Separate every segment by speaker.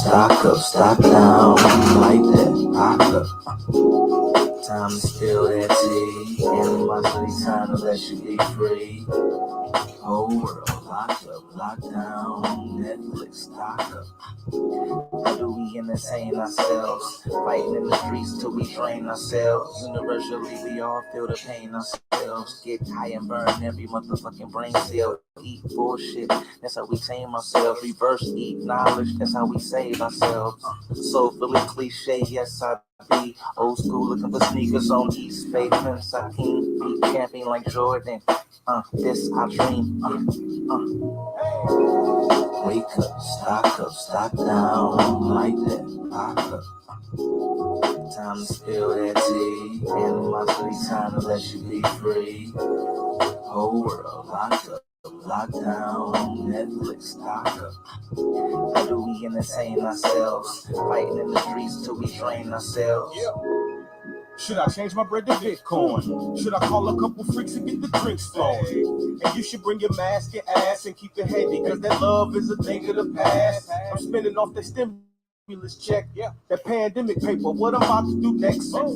Speaker 1: stock down, like that, rock up. Time to spill that tea, animosity, time to let you be free. Whole world locked up, locked down, Netflix, stock up. How do we entertain ourselves? Fighting in the streets till we drain ourselves. Universally, we all feel the pain ourselves. Get high and burn every motherfucking brain cell. Eat bullshit, that's how we tame ourselves. Reverse eat knowledge, that's how we save ourselves. So fully cliche, yes I be. Old school looking for sneakers on East Bay. Prince Hakeem, beat champion like Jordan. This I dream. Wake up, stock down, like that, rock up. Time to spill that tea, animosity, time to let you be free. Whole world locked up, locked down, Netflix, stock up. How do we entertain ourselves? Fighting in the streets till we drain ourselves.
Speaker 2: Should I change my bread to Bitcoin? Should I call a couple freaks and get the drinks flowing? And you should bring your mask, your ass, and keep it heavy, cause that love is a thing of the past. I'm spending off that stimulus check, that pandemic paper, what I'm about to do next? I'm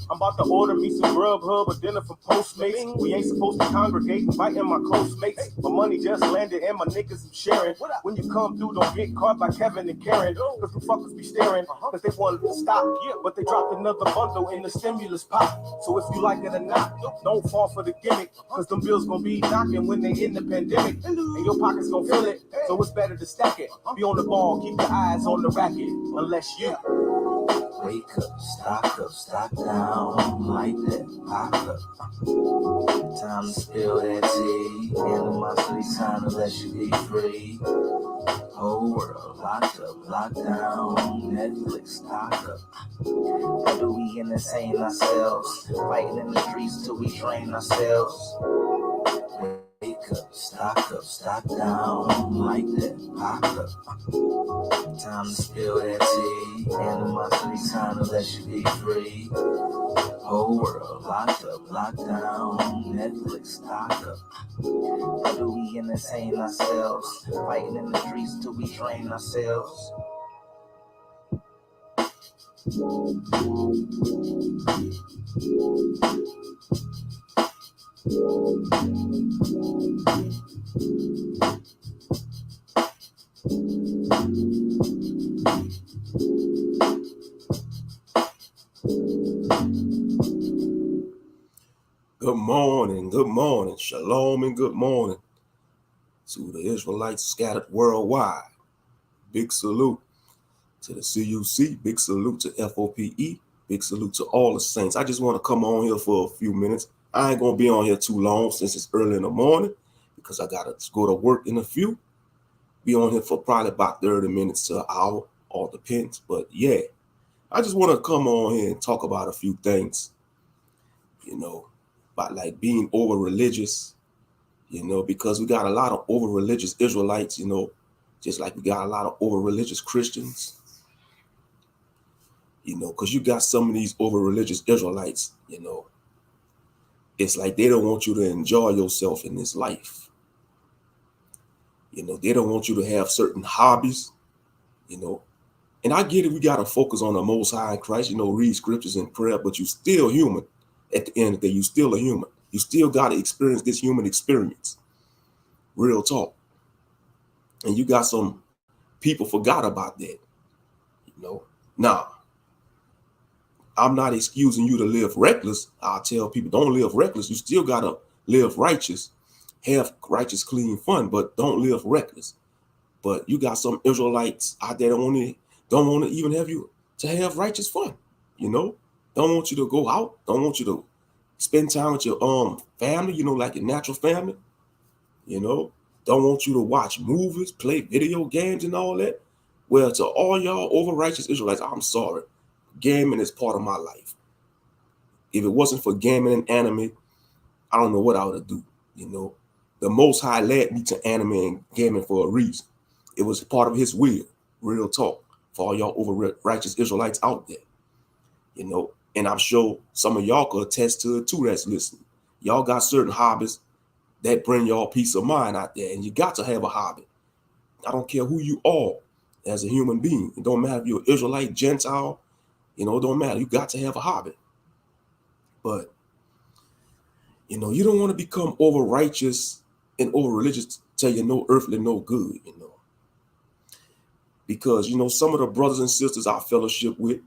Speaker 2: about to order me some Grubhub or dinner from Postmates. We ain't supposed to congregate, inviting my close mates. My money just landed and my niggas I'm sharing. When you come through, don't get caught by Kevin and Karen, cause the fuckers be staring, cause they wanted to stop, but they dropped another bundle in the stimulus pot. So if you like it or not, don't fall for the gimmick, cause them bills gonna be knocking when they in the pandemic, and your pockets gonna feel it, so it's better to stack it. Be on the ball, keep your eyes on the racket, unless you
Speaker 1: wake up, stock down, like that, rock up. Time to spill that tea, animosity, time to let you be free. Whole world locked up, locked down, Netflix, stock up. How do we entertain ourselves? Fighting in the streets till we drain ourselves. Wake up, stock down, like that, rock up. Time to spill that tea, animosity, time to let you be free. Whole world locked up, locked down, Netflix, stock up. How do we entertain ourselves? Fighting in the streets till we drain ourselves.
Speaker 3: Good morning, shalom and good morning to the Israelites scattered worldwide. Big salute to the CUC, big salute to FOPE, big salute to all the saints. I just want to come on here for a few minutes. I ain't going to be on here too long since it's early in the morning because I got to go to work in a few. Be on here for probably about 30 minutes to an hour, all depends. But yeah, I just want to come on here and talk about a few things, about like being over religious, because we got a lot of over religious Israelites, just like we got a lot of over religious Christians, because you got some of these over religious Israelites, it's like they don't want you to enjoy yourself in this life. They don't want you to have certain hobbies, and I get it. We got to focus on the Most High in Christ, read scriptures and prayer, but you still human. At the end of the day, you still a human. You still got to experience this human experience. Real talk. And you got some people forgot about that. Now, I'm not excusing you to live reckless. I'll tell people don't live reckless. You still got to live righteous, have righteous, clean fun, but don't live reckless. But you got some Israelites out there that don't want to even have you to have righteous fun, Don't want you to go out. Don't want you to spend time with your family, like your natural family. Don't want you to watch movies, play video games and all that. Well, to all y'all over righteous Israelites, I'm sorry. Gaming is part of my life. If it wasn't for gaming and anime, I don't know what I would do. The Most High led me to anime and gaming for a reason. It was part of his will. Real talk for all y'all over righteous Israelites out there. And I'm sure some of y'all could attest to it too that's listening. Y'all got certain hobbies that bring y'all peace of mind out there, and you got to have a hobby. I don't care who you are. as a human being. It don't matter if you're Israelite, Gentile, it don't matter. You got to have a hobby. But, you don't want to become over righteous and over religious till you no earthly, no good, Because, some of the brothers and sisters I fellowship with,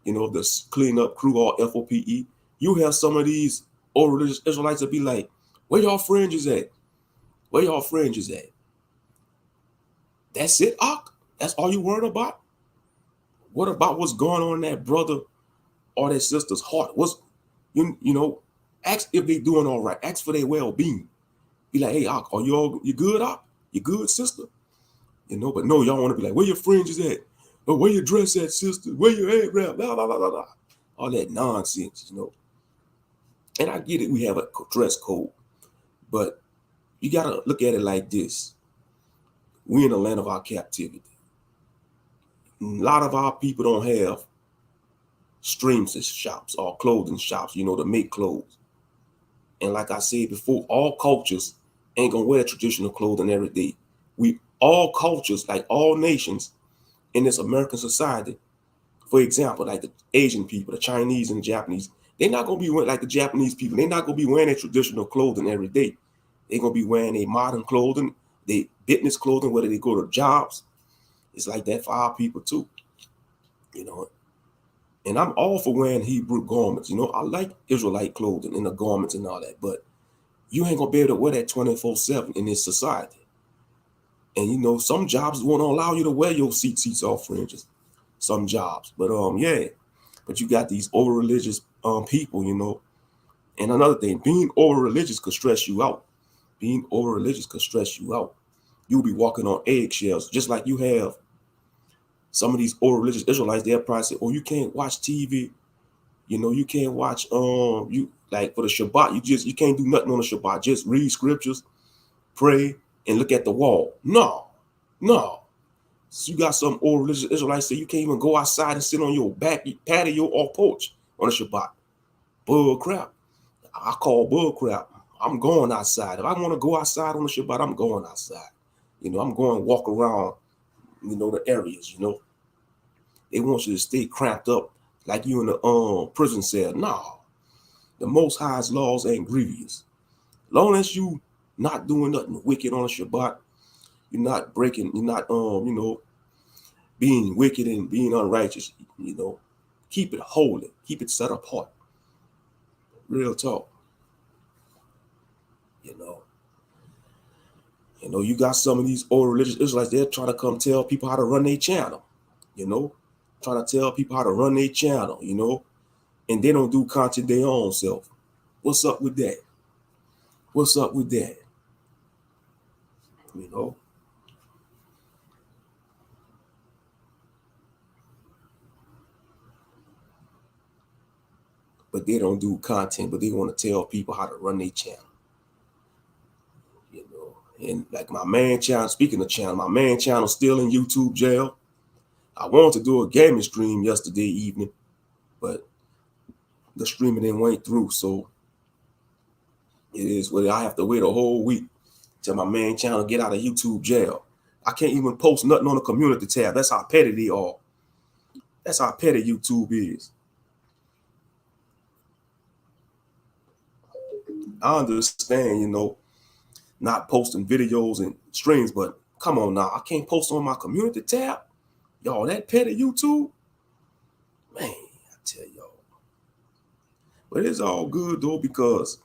Speaker 3: the cleanup crew or FOPE, you have some of these over religious Israelites that be like, where y'all fringes at? Where y'all fringes at? That's it, Ak? That's all you worried about? What about what's going on in that brother or that sister's heart? Ask if they doing all right. Ask for their well-being. Be like, hey, Ak, you good, Ak? You good, sister? But no, y'all want to be like, where your fringes at? Or where your dress at, sister? Where your head wrap? Blah, blah, blah, blah, blah. All that nonsense, And I get it, we have a dress code. But you got to look at it like this. We're in the land of our captivity. A lot of our people don't have streams shops or clothing shops, to make clothes. And like I said before, all cultures ain't going to wear traditional clothing every day. All cultures, like all nations in this American society, for example, like the Asian people, the Chinese and the Japanese, they're not going to be wearing like the Japanese people. They're not going to be wearing their traditional clothing every day. They're going to be wearing their modern clothing, their business clothing, whether they go to jobs. It's like that for our people too, And I'm all for wearing Hebrew garments. I like Israelite clothing and the garments and all that, but you ain't going to be able to wear that 24/7 in this society. And, some jobs won't allow you to wear your seats off fringes. Some jobs. But, But you got these over-religious people, And another thing, being over-religious could stress you out. Being over-religious could stress you out. You'll be walking on eggshells, just like you have some of these over-religious Israelites. They'll probably say, oh, you can't watch TV. You can't watch, you like for the Shabbat, you can't do nothing on the Shabbat. Just read scriptures, pray, and look at the wall. No. So you got some old religious Israelites say you can't even go outside and sit on your back patio or porch on the Shabbat. Bull crap. I call bull crap. I'm going outside. If I want to go outside on the Shabbat, I'm going outside. I'm going to walk around, the areas, They want you to stay cramped up like you in the prison cell. No. The Most High's laws ain't grievous. Long as you not doing nothing wicked on a Shabbat, you're not breaking, you're not, being wicked and being unrighteous, keep it holy, keep it set apart. Real talk. You got some of these old religious Israelites, they're trying to come tell people how to run their channel, trying to tell people how to run their channel, and they don't do content their own self. What's up with that? What's up with that? But they don't do content, but they want to tell people how to run their channel. And like my main channel, speaking of channel, my main channel still in YouTube jail. I wanted to do a gaming stream yesterday evening, but the streaming didn't went through. So it is what I have to wait a whole week till my main channel get out of YouTube jail. I can't even post nothing on the community tab. That's how petty they are. That's how petty YouTube is. I understand, not posting videos and streams, but come on now, I can't post on my community tab. Y'all, that petty YouTube, man, I tell y'all. But it's all good though, because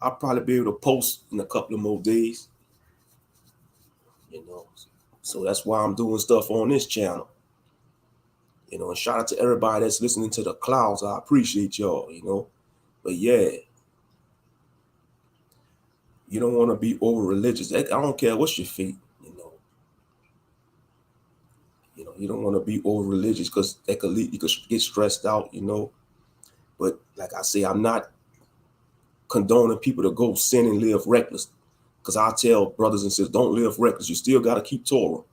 Speaker 3: I'll probably be able to post in a couple of more days. So that's why I'm doing stuff on this channel. And shout out to everybody that's listening to the clouds. I appreciate y'all, But yeah, you don't want to be over religious. I don't care what's your faith, You don't want to be over religious because that could lead you could get stressed out, But like I say, I'm not condoning people to go sin and live reckless. Because I tell brothers and sisters, don't live reckless. You still got to keep Torah.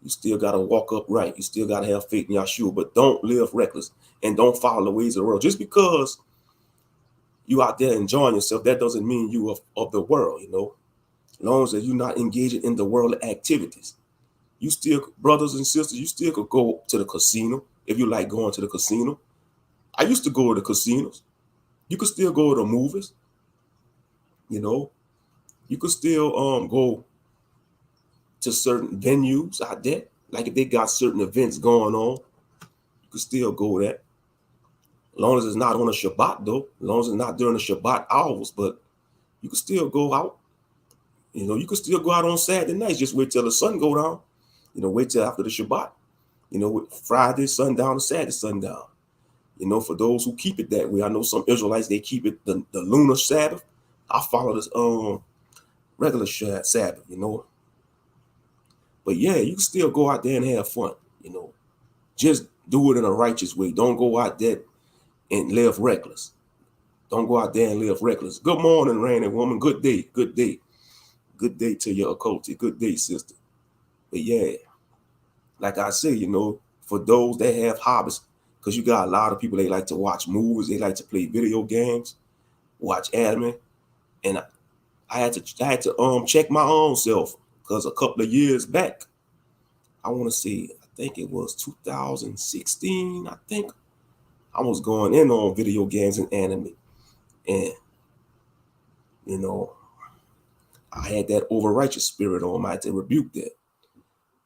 Speaker 3: You still got to walk upright. You still got to have faith in Yahshua. But don't live reckless and don't follow the ways of the world. Just because you out there enjoying yourself, that doesn't mean you of the world, As long as you're not engaging in the world activities. You still, brothers and sisters, you still could go to the casino if you like going to the casino. I used to go to the casinos. You could still go to the movies. You know, you could still go to certain venues out there. Like if they got certain events going on, you could still go there. As long as it's not on a Shabbat, though. As long as it's not during the Shabbat hours, but you could still go out. You know, you could still go out on Saturday nights. Just wait till the sun go down. You know, wait till after the Shabbat. You know, Friday sundown to Saturday sundown. You know, for those who keep it that way. I know some Israelites, they keep it the lunar Sabbath. I follow this regular Sabbath, you know. But yeah, you can still go out there and have fun, you know. Just do it in a righteous way. Don't go out there and live reckless. Don't go out there and live reckless. Good morning, Rainy Woman. Good day. Good day. Good day to your occulty. Good day, sister. But yeah, like I say, you know, for those that have hobbies, because you got a lot of people, they like to watch movies, they like to play video games, watch anime. And I had to check my own self, because a couple of years back, I want to say, I think it was 2016, I think, I was going in on video games and anime. And, you know, I had that overrighteous spirit on me. I had to rebuke that,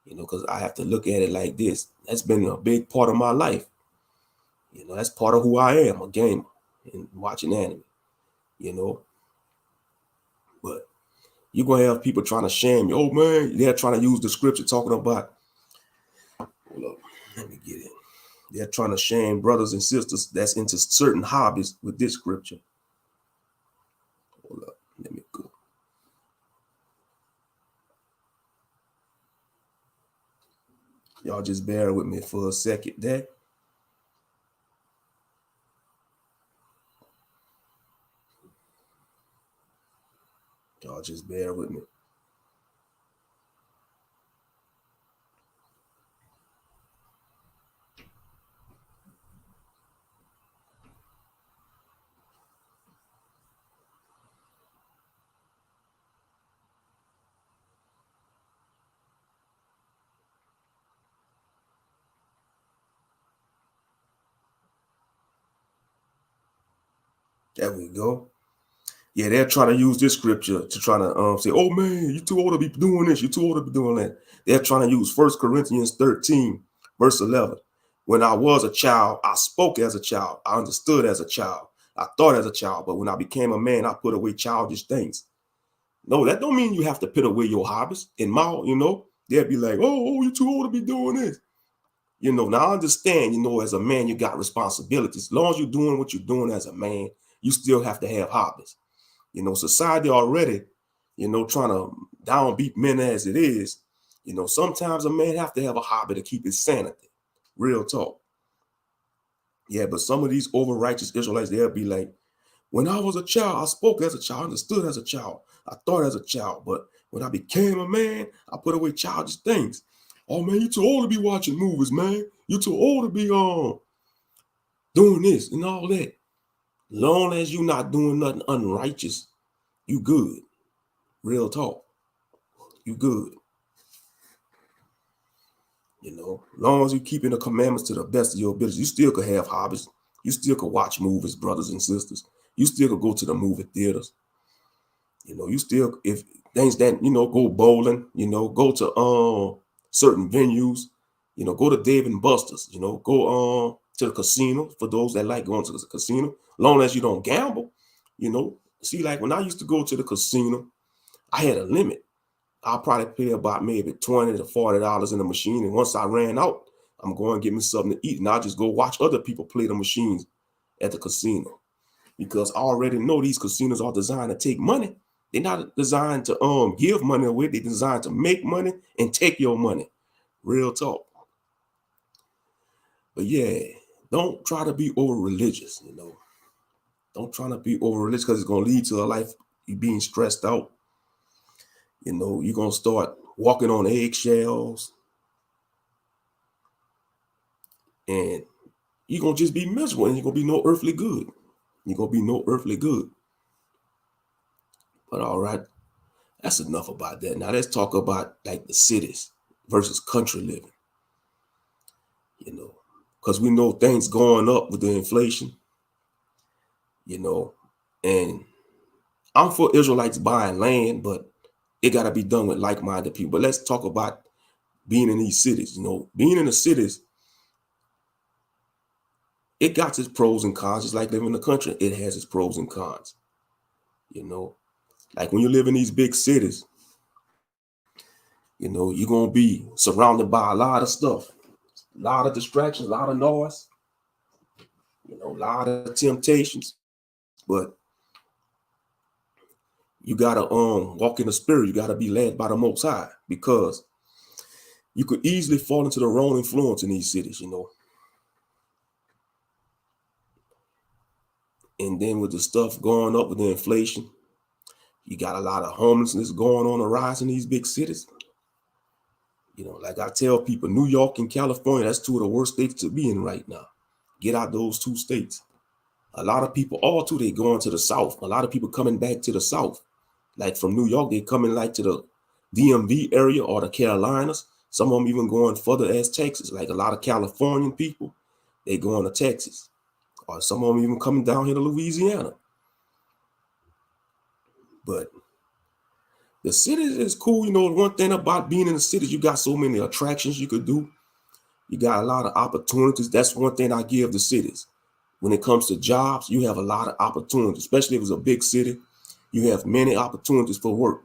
Speaker 3: you know, because I have to look at it like this. That's been a big part of my life. You know, that's part of who I am, a gamer and watching anime, you know. But you're going to have people trying to shame you. Oh, man, they're trying to use the scripture talking about, hold up, let me get it. They're trying to shame brothers and sisters that's into certain hobbies with this scripture. Hold up, let me go. Y'all just bear with me for a second there. Y'all just bear with me. There we go. Yeah, they're trying to use this scripture to try to say, oh, man, you're too old to be doing this. You're too old to be doing that. They're trying to use 1 Corinthians 13, verse 11. When I was a child, I spoke as a child. I understood as a child. I thought as a child. But when I became a man, I put away childish things. No, that don't mean you have to put away your hobbies. In my, you know, they'll be like, oh, you're too old to be doing this. You know, now I understand, you know, as a man, you got responsibilities. As long as you're doing what you're doing as a man, you still have to have hobbies. You know, society already, you know, trying to downbeat men as it is, you know, sometimes a man have to have a hobby to keep his sanity. Real talk. Yeah, but some of these over-righteous Israelites, they'll be like, when I was a child, I spoke as a child, understood as a child, I thought as a child, but when I became a man, I put away childish things. Oh, man, you too old to be watching movies, man. You too old to be doing this and all that. Long as you're not doing nothing unrighteous, you good. Real talk. You good. You know, long as you're keeping the commandments to the best of your ability, you still could have hobbies. You still could watch movies, brothers and sisters. You still could go to the movie theaters. You know, you still, if things that, you know, go bowling, you know, go to certain venues, you know, go to Dave and Buster's, you know, go to the casino for those that like going to the casino. Long as you don't gamble, you know. See, like when I used to go to the casino, I had a limit. I'll probably pay about maybe $20 to $40 in the machine. And once I ran out, I'm going to get me something to eat. And I'll just go watch other people play the machines at the casino. Because I already know these casinos are designed to take money. They're not designed to give money away. They're designed to make money and take your money. Real talk. But yeah, don't try to be over religious, you know. Don't try to be over religious because it's going to lead to a life you being stressed out. You know, you're going to start walking on eggshells. And you're going to just be miserable and you're going to be no earthly good. You're going to be no earthly good. But all right, that's enough about that. Now let's talk about like the cities. versus country living, you know, because we know things going up with the inflation, you know, and I'm for Israelites buying land, but it got to be done with like-minded people. But let's talk about being in these cities, you know, being in the cities, it got its pros and cons, just like living in the country. It has its pros and cons, you know, like when you live in these big cities, you know, you're going to be surrounded by a lot of stuff, a lot of distractions, a lot of noise, you know, a lot of temptations, but you got to walk in the spirit. You got to be led by the Most High, because you could easily fall into the wrong influence in these cities, you know. And then with the stuff going up with the inflation, you got a lot of homelessness going on the rise in these big cities. You know, like I tell people, New York and California, that's two of the worst states to be in right now. Get out those two states. A lot of people, they going to the South. A lot of people coming back to the South. Like from New York, they coming like to the DMV area or the Carolinas. Some of them even going further as Texas. Like a lot of Californian people, they going to Texas. Or some of them even coming down here to Louisiana. But the cities is cool. You know, one thing about being in the cities, you got so many attractions you could do. You got a lot of opportunities. That's one thing I give the cities. When it comes to jobs, you have a lot of opportunities, especially if it's a big city. You have many opportunities for work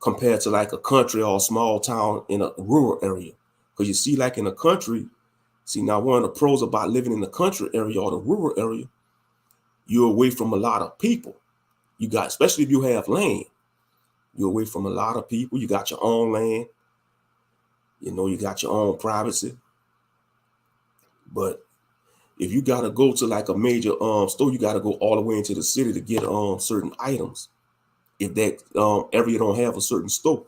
Speaker 3: compared to like a country or a small town in a rural area. Because you see, like in a country, now one of the pros about living in the country area or the rural area, you're away from a lot of people. You got, especially if you have land, you're away from a lot of people. You got your own land. You know, you got your own privacy. But if you got to go to like a major store, you got to go all the way into the city to get certain items. If that area don't have a certain store.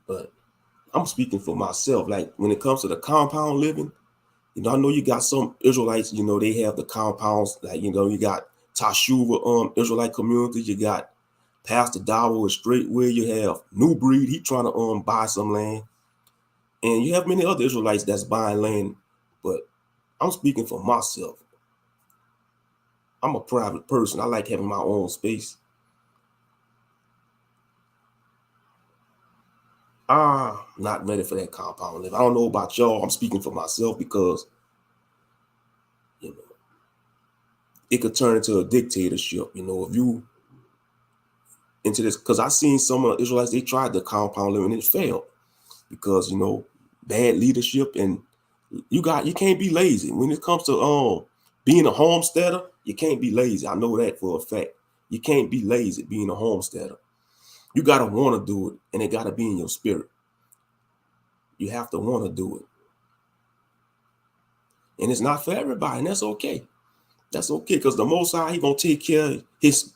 Speaker 3: But I'm speaking for myself. Like when it comes to the compound living, you know, I know you got some Israelites, you know, they have the compounds, like, you know, you got Tashuva Israelite community, you got Pastor Dawo is Straightway, you have New Breed, he trying to buy some land. And you have many other Israelites that's buying land, but I'm speaking for myself. I'm a private person. I like having my own space. I'm not ready for that compound life. I don't know about y'all. I'm speaking for myself because, you know, it could turn into a dictatorship. You know, if you into this, because I seen some of the Israelites, they tried the compound living and it failed because, you know, bad leadership, and you can't be lazy when it comes to being a homesteader. You can't be lazy. I know that for a fact. You can't be lazy being a homesteader. You got to want to do it, and it got to be in your spirit. You have to want to do it. And it's not for everybody, and that's okay. That's okay, because the Most High, he going to take care of his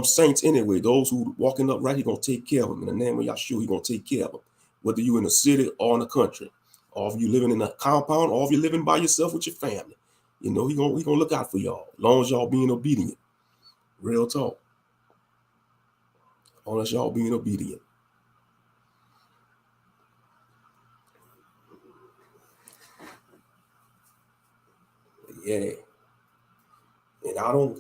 Speaker 3: saints anyway. Those who walking up right, he going to take care of them. In the name of Yahshua, he going to take care of them. Whether you in the city or in the country, or if you living in a compound, or if you're living by yourself with your family. You know, he gonna look out for y'all, as long as y'all being obedient. Real talk. As long as y'all being obedient. Yeah.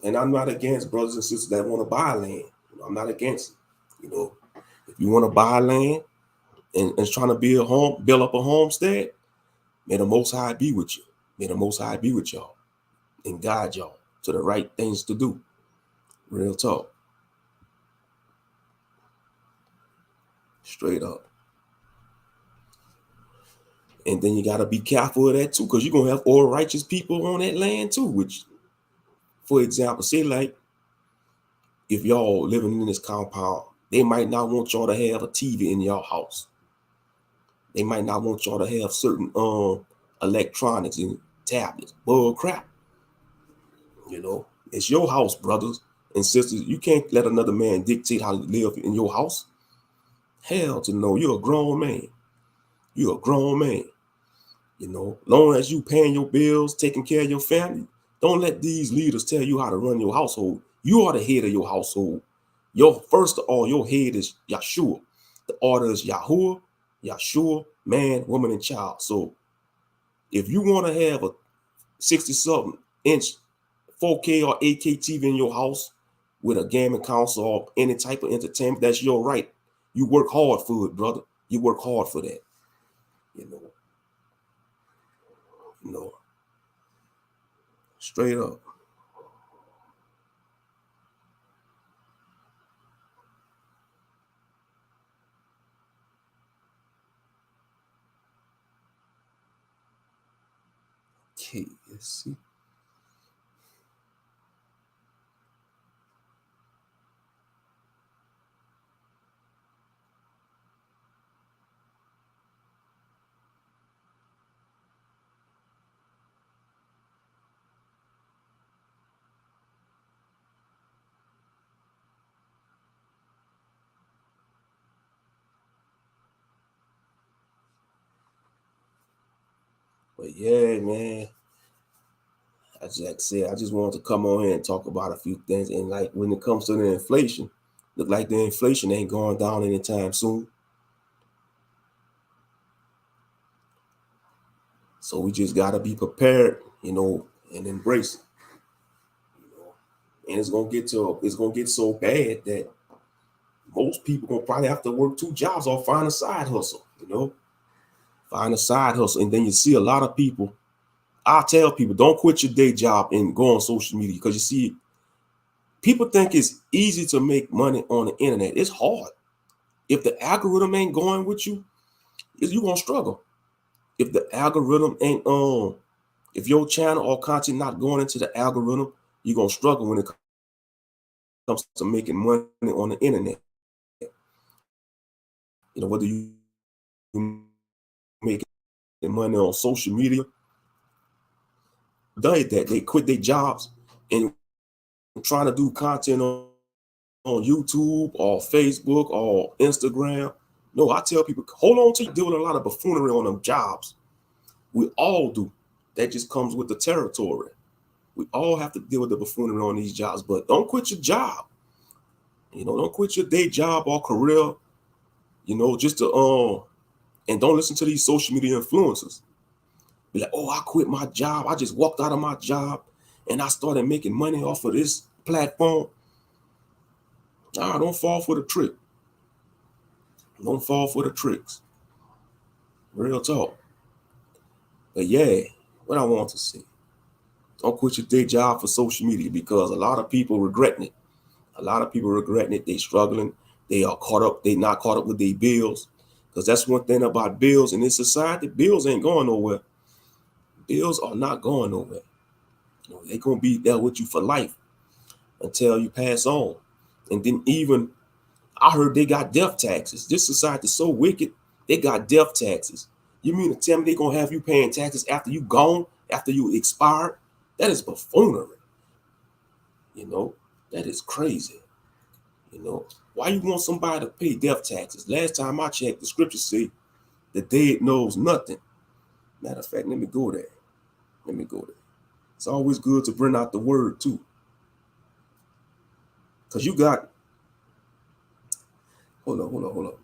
Speaker 3: And I'm not against brothers and sisters that want to buy land. You know, I'm not against it. You know, if you want to buy land and trying to build up a homestead, may the Most High be with you. May the Most High be with y'all and guide y'all to the right things to do. Real talk. Straight up. And then you got to be careful of that too, because you're going to have all righteous people on that land too, which, for example, say like, if y'all living in this compound, they might not want y'all to have a TV in your house. They might not want y'all to have certain electronics and tablets. Bull crap. You know, it's your house, brothers and sisters. You can't let another man dictate how to live in your house. Hell to no, you're a grown man. You're a grown man. You know, long as you paying your bills, taking care of your family, don't let these leaders tell you how to run your household. You are the head of your household. Your first of all, your head is Yahshua. The order is Yahuwah, Yahshua, man, woman, and child. So if you want to have a 60-something inch 4K or 8K TV in your house with a gaming console or any type of entertainment, that's your right. You work hard for it, brother. You work hard for that. You know, straight up. Okay, let's see. But yeah, man, as I said, I just wanted to come on here and talk about a few things. And like when it comes to the inflation, look like the inflation ain't going down anytime soon. So we just gotta be prepared, and embrace it. And it's gonna get so bad that most people gonna probably have to work 2 jobs or find a side hustle, find a side hustle. And then you see a lot of people. I tell people, don't quit your day job and go on social media, because you see, people think it's easy to make money on the internet. It's hard. If the algorithm ain't going with you, you're gonna struggle. If the algorithm ain't if your channel or content not going into the algorithm, you're gonna struggle when it comes to making money on the internet. Whether you make money on social media, they quit their jobs and trying to do content on YouTube or Facebook or Instagram. No, I tell people, hold on to you. Deal with a lot of buffoonery on them jobs. We all do. That just comes with the territory. We all have to deal with the buffoonery on these jobs, but don't quit your job. Don't quit your day job or career, just to and don't listen to these social media influencers. Be like, oh, I quit my job. I just walked out of my job and I started making money off of this platform. Nah, don't fall for the trick. Don't fall for the tricks. Real talk. But yeah, what I want to say, don't quit your day job for social media, because a lot of people regretting it. A lot of people regretting it. They struggling. They are caught up. They not caught up with their bills. Because that's one thing about bills in this society. Bills ain't going nowhere. Bills are not going nowhere. They're going to be there with you for life until you pass on. And then even, I heard they got death taxes. This society is so wicked, they got death taxes. You mean to tell me they're going to have you paying taxes after you gone, after you expired? That is buffoonery. That is crazy. Why you want somebody to pay death taxes? Last time I checked, the scriptures say the dead knows nothing. Matter of fact, let me go there. It's always good to bring out the word too. Because you got, hold up.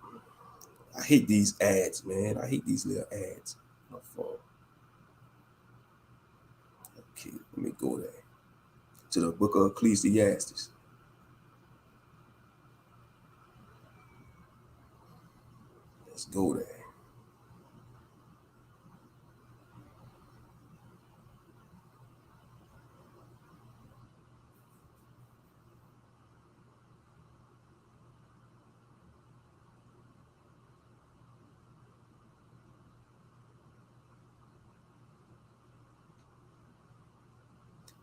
Speaker 3: I hate these ads, man. I hate these little ads. Okay, let me go there. To the book of Ecclesiastes. Let's go there.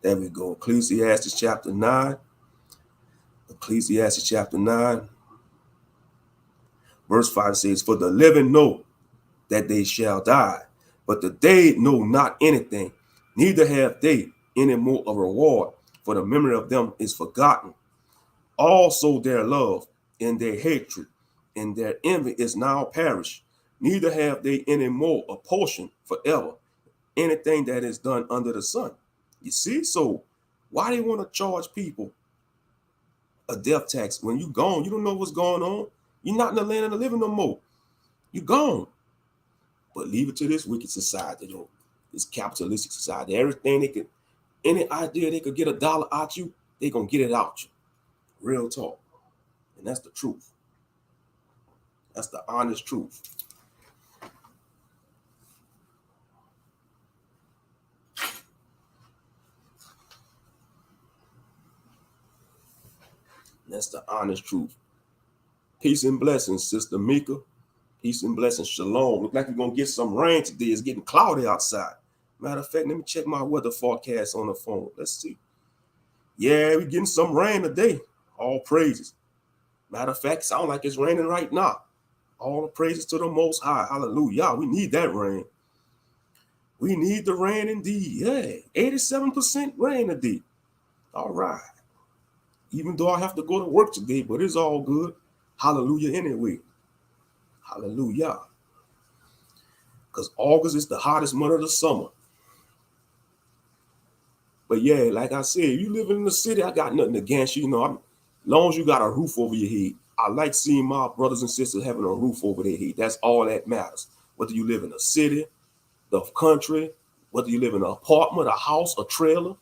Speaker 3: There we go. Ecclesiastes chapter 9. Ecclesiastes chapter 9. Verse 5 says, for the living know that they shall die, but the dead know not anything, neither have they any more of a reward, for the memory of them is forgotten. Also their love and their hatred and their envy is now perished, neither have they any more a portion forever, anything that is done under the sun. You see, so why they want to charge people a death tax. When you gone, you don't know what's going on. You're not in the land of the living no more. You're gone. But leave it to this wicked society, though. This capitalistic society. Everything they could, any idea they could get a dollar out you, they gonna get it out you. Real talk. And that's the truth. That's the honest truth. That's the honest truth. Peace and blessings, Sister Mika. Peace and blessings. Shalom. Look like we're going to get some rain today. It's getting cloudy outside. Matter of fact, let me check my weather forecast on the phone. Let's see. Yeah, we're getting some rain today. All praises. Matter of fact, it sounds like it's raining right now. All the praises to the Most High. Hallelujah. We need that rain. We need the rain indeed. Yeah, 87% rain today. All right. Even though I have to go to work today, but it's all good. Hallelujah anyway. Hallelujah. Because August is the hottest month of the summer. But yeah, like I said, if you live in the city, I got nothing against you. You know, as long as you got a roof over your head. I like seeing my brothers and sisters having a roof over their head. That's all that matters. Whether you live in a city, the country, whether you live in an apartment, a house, a trailer.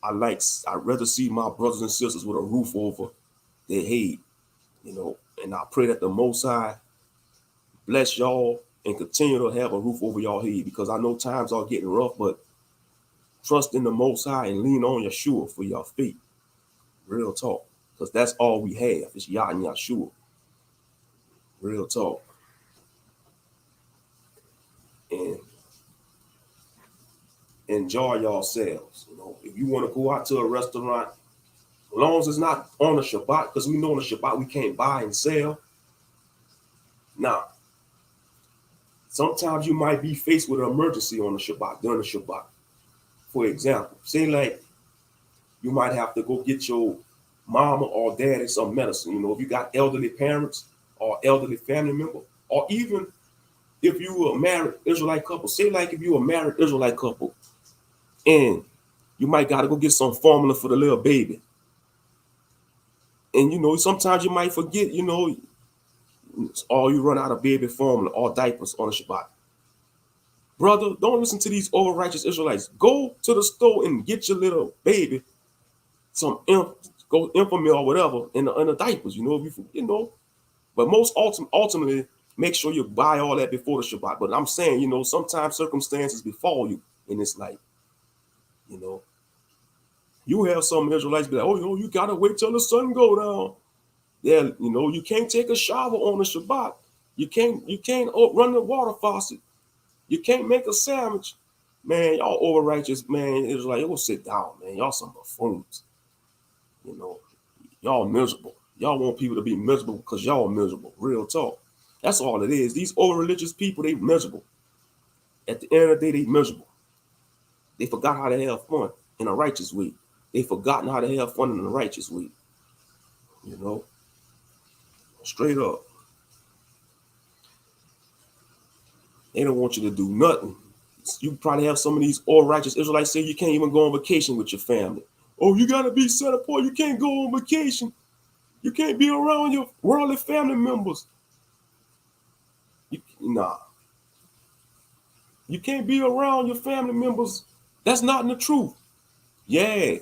Speaker 3: I'd rather see my brothers and sisters with a roof over their head, you know, and I pray that the Most High bless y'all and continue to have a roof over y'all head, because I know times are getting rough, but trust in the Most High and lean on Yeshua for your faith. Real talk, because that's all we have. It's Yah and Yeshua. Real talk. And enjoy yourselves. You know, if you want to go out to a restaurant, as long as it's not on the Shabbat, because we know on the Shabbat we can't buy and sell. Now, sometimes you might be faced with an emergency on the Shabbat, during the Shabbat. For example, say like you might have to go get your mama or daddy some medicine. You know, if you got elderly parents or elderly family member, or even if you were a married Israelite couple, say like if you were a married Israelite couple, and you might got to go get some formula for the little baby. And, you know, sometimes you might forget, you know, or you run out of baby formula or diapers on the Shabbat. Brother, don't listen to these over-righteous Israelites. Go to the store and get your little baby some Enfamil or whatever in the diapers, you know, you know. But most ultimately, make sure you buy all that before the Shabbat. But I'm saying, you know, sometimes circumstances befall you in this life. You know, you have some Israelites be like, oh, you know, you got to wait till the sun go down. Yeah, you know, you can't take a shower on the Shabbat. You can't run the water faucet. You can't make a sandwich. Man, y'all over righteous, man. It's like, yo, sit down, man. Y'all some buffoons. You know, y'all miserable. Y'all want people to be miserable because y'all miserable. Real talk. That's all it is. These over religious people, they miserable. At the end of the day, they miserable. They forgot how to have fun in a righteous way. They forgotten how to have fun in a righteous way. You know, straight up. They don't want you to do nothing. You probably have some of these all righteous Israelites say you can't even go on vacation with your family. Oh, you got to be set apart. You can't go on vacation. You can't be around your worldly family members. Nah. You can't be around your family members. That's not the truth. Yeah.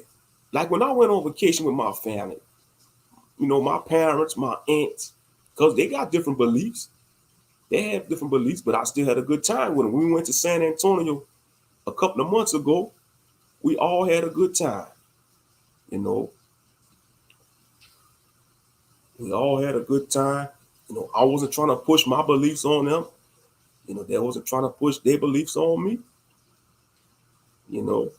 Speaker 3: Like when I went on vacation with my family, you know, my parents, my aunts, because they got different beliefs. They have different beliefs, but I still had a good time with them. We went to San Antonio a couple of months ago. We all had a good time. You know, we all had a good time. You know, I wasn't trying to push my beliefs on them. You know, they wasn't trying to push their beliefs on me. You know,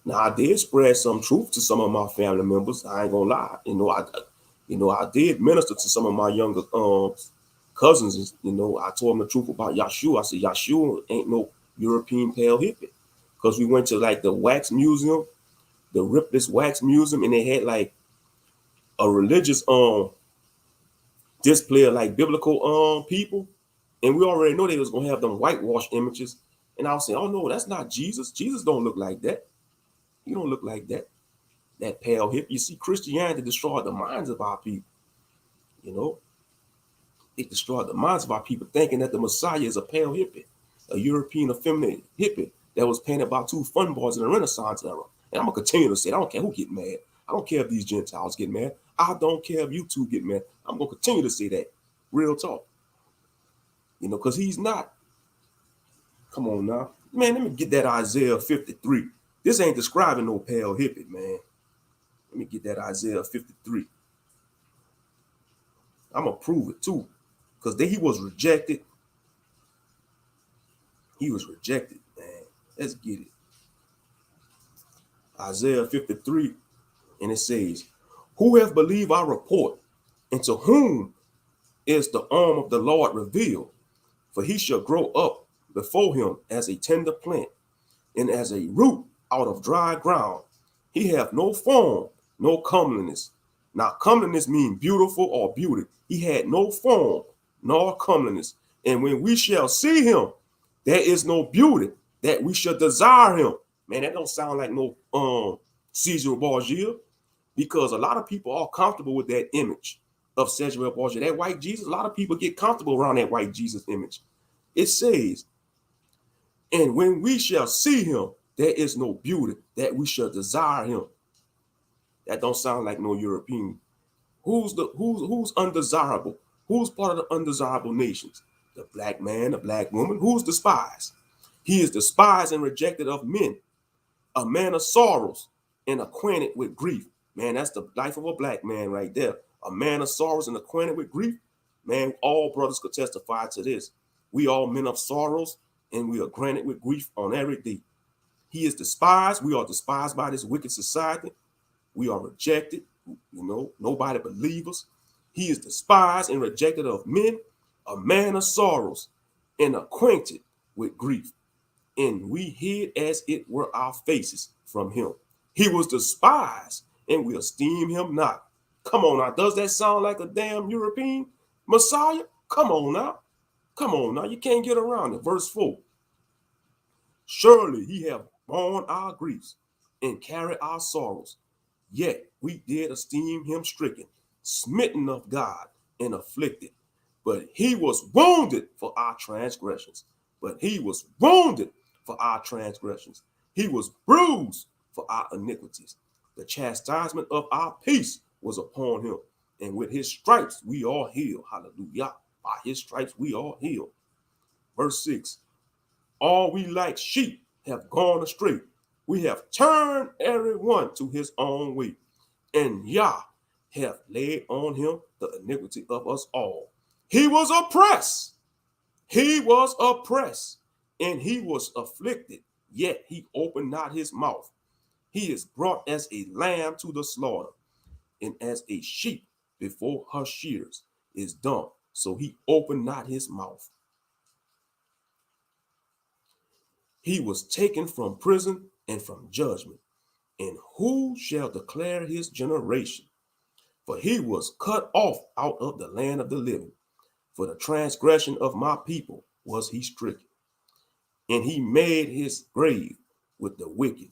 Speaker 3: now I did spread some truth to some of my family members. I ain't gonna lie. You know, I did minister to some of my younger cousins. You know, I told them the truth about Yeshua. I said, Yeshua ain't no European pale hippie. Because we went to like the wax museum, the Ripley's Wax Museum, and they had like a religious display of like biblical people. And we already know they was gonna have them whitewash images. And I was saying, oh no, that's not Jesus. Jesus don't look like that. He don't look like that. that pale hip. You see, Christianity destroyed the minds of our people. You know, it destroyed the minds of our people thinking that the Messiah is a pale hippie, a European effeminate hippie that was painted by two fun boys in the Renaissance era. And I'm going to continue to say, I don't care who get mad. I don't care if these Gentiles get mad. I don't care if you two get mad. I'm going to continue to say that. Real talk. You know, because he's not. Come on now. Man, let me get that Isaiah 53. This ain't describing no pale hippie, man. Let me get that Isaiah 53. I'm going to prove it too. Because he was rejected. He was rejected, man. Let's get it. Isaiah 53, and it says, who have believed our report, and to whom is the arm of the Lord revealed? For he shall grow up before him as a tender plant, and as a root out of dry ground. He hath no form, no comeliness. Now, comeliness means beautiful or beauty. He had no form, nor comeliness. And when we shall see him, there is no beauty that we shall desire him. Man, that don't sound like no Caesar Borgia, because a lot of people are comfortable with that image of Caesar Borgia. That white Jesus, a lot of people get comfortable around that white Jesus image. It says, and when we shall see him, there is no beauty that we shall desire him. That don't sound like no European. Who's undesirable? Who's part of the undesirable nations? The black man, the black woman. Who's despised? He is despised and rejected of men, a man of sorrows and acquainted with grief. Man, that's the life of a black man right there. A man of sorrows and acquainted with grief. Man, all brothers could testify to this. We all men of sorrows, and we are granted with grief on every day. He is despised. We are despised by this wicked society. We are rejected. You know, nobody believes us. He is despised and rejected of men, a man of sorrows and acquainted with grief. And we hid as it were our faces from him. He was despised, and we esteem him not. Come on now. Does that sound like a damn European Messiah? Come on now. Come on now. You can't get around it. Verse 4. Surely he hath borne our griefs and carried our sorrows. Yet we did esteem him stricken, smitten of God, and afflicted. But he was wounded for our transgressions. But he was wounded for our transgressions. He was bruised for our iniquities. The chastisement of our peace was upon him. And with his stripes we are healed. Hallelujah. By his stripes we are healed. Verse 6. All we like sheep have gone astray. We have turned every one to his own way. And Yah hath laid on him the iniquity of us all. He was oppressed. He was oppressed. And he was afflicted. Yet he opened not his mouth. He is brought as a lamb to the slaughter. And as a sheep before her shears is dumb. So he opened not his mouth. He was taken from prison and from judgment. And who shall declare his generation? For he was cut off out of the land of the living. For the transgression of my people was he stricken. And he made his grave with the wicked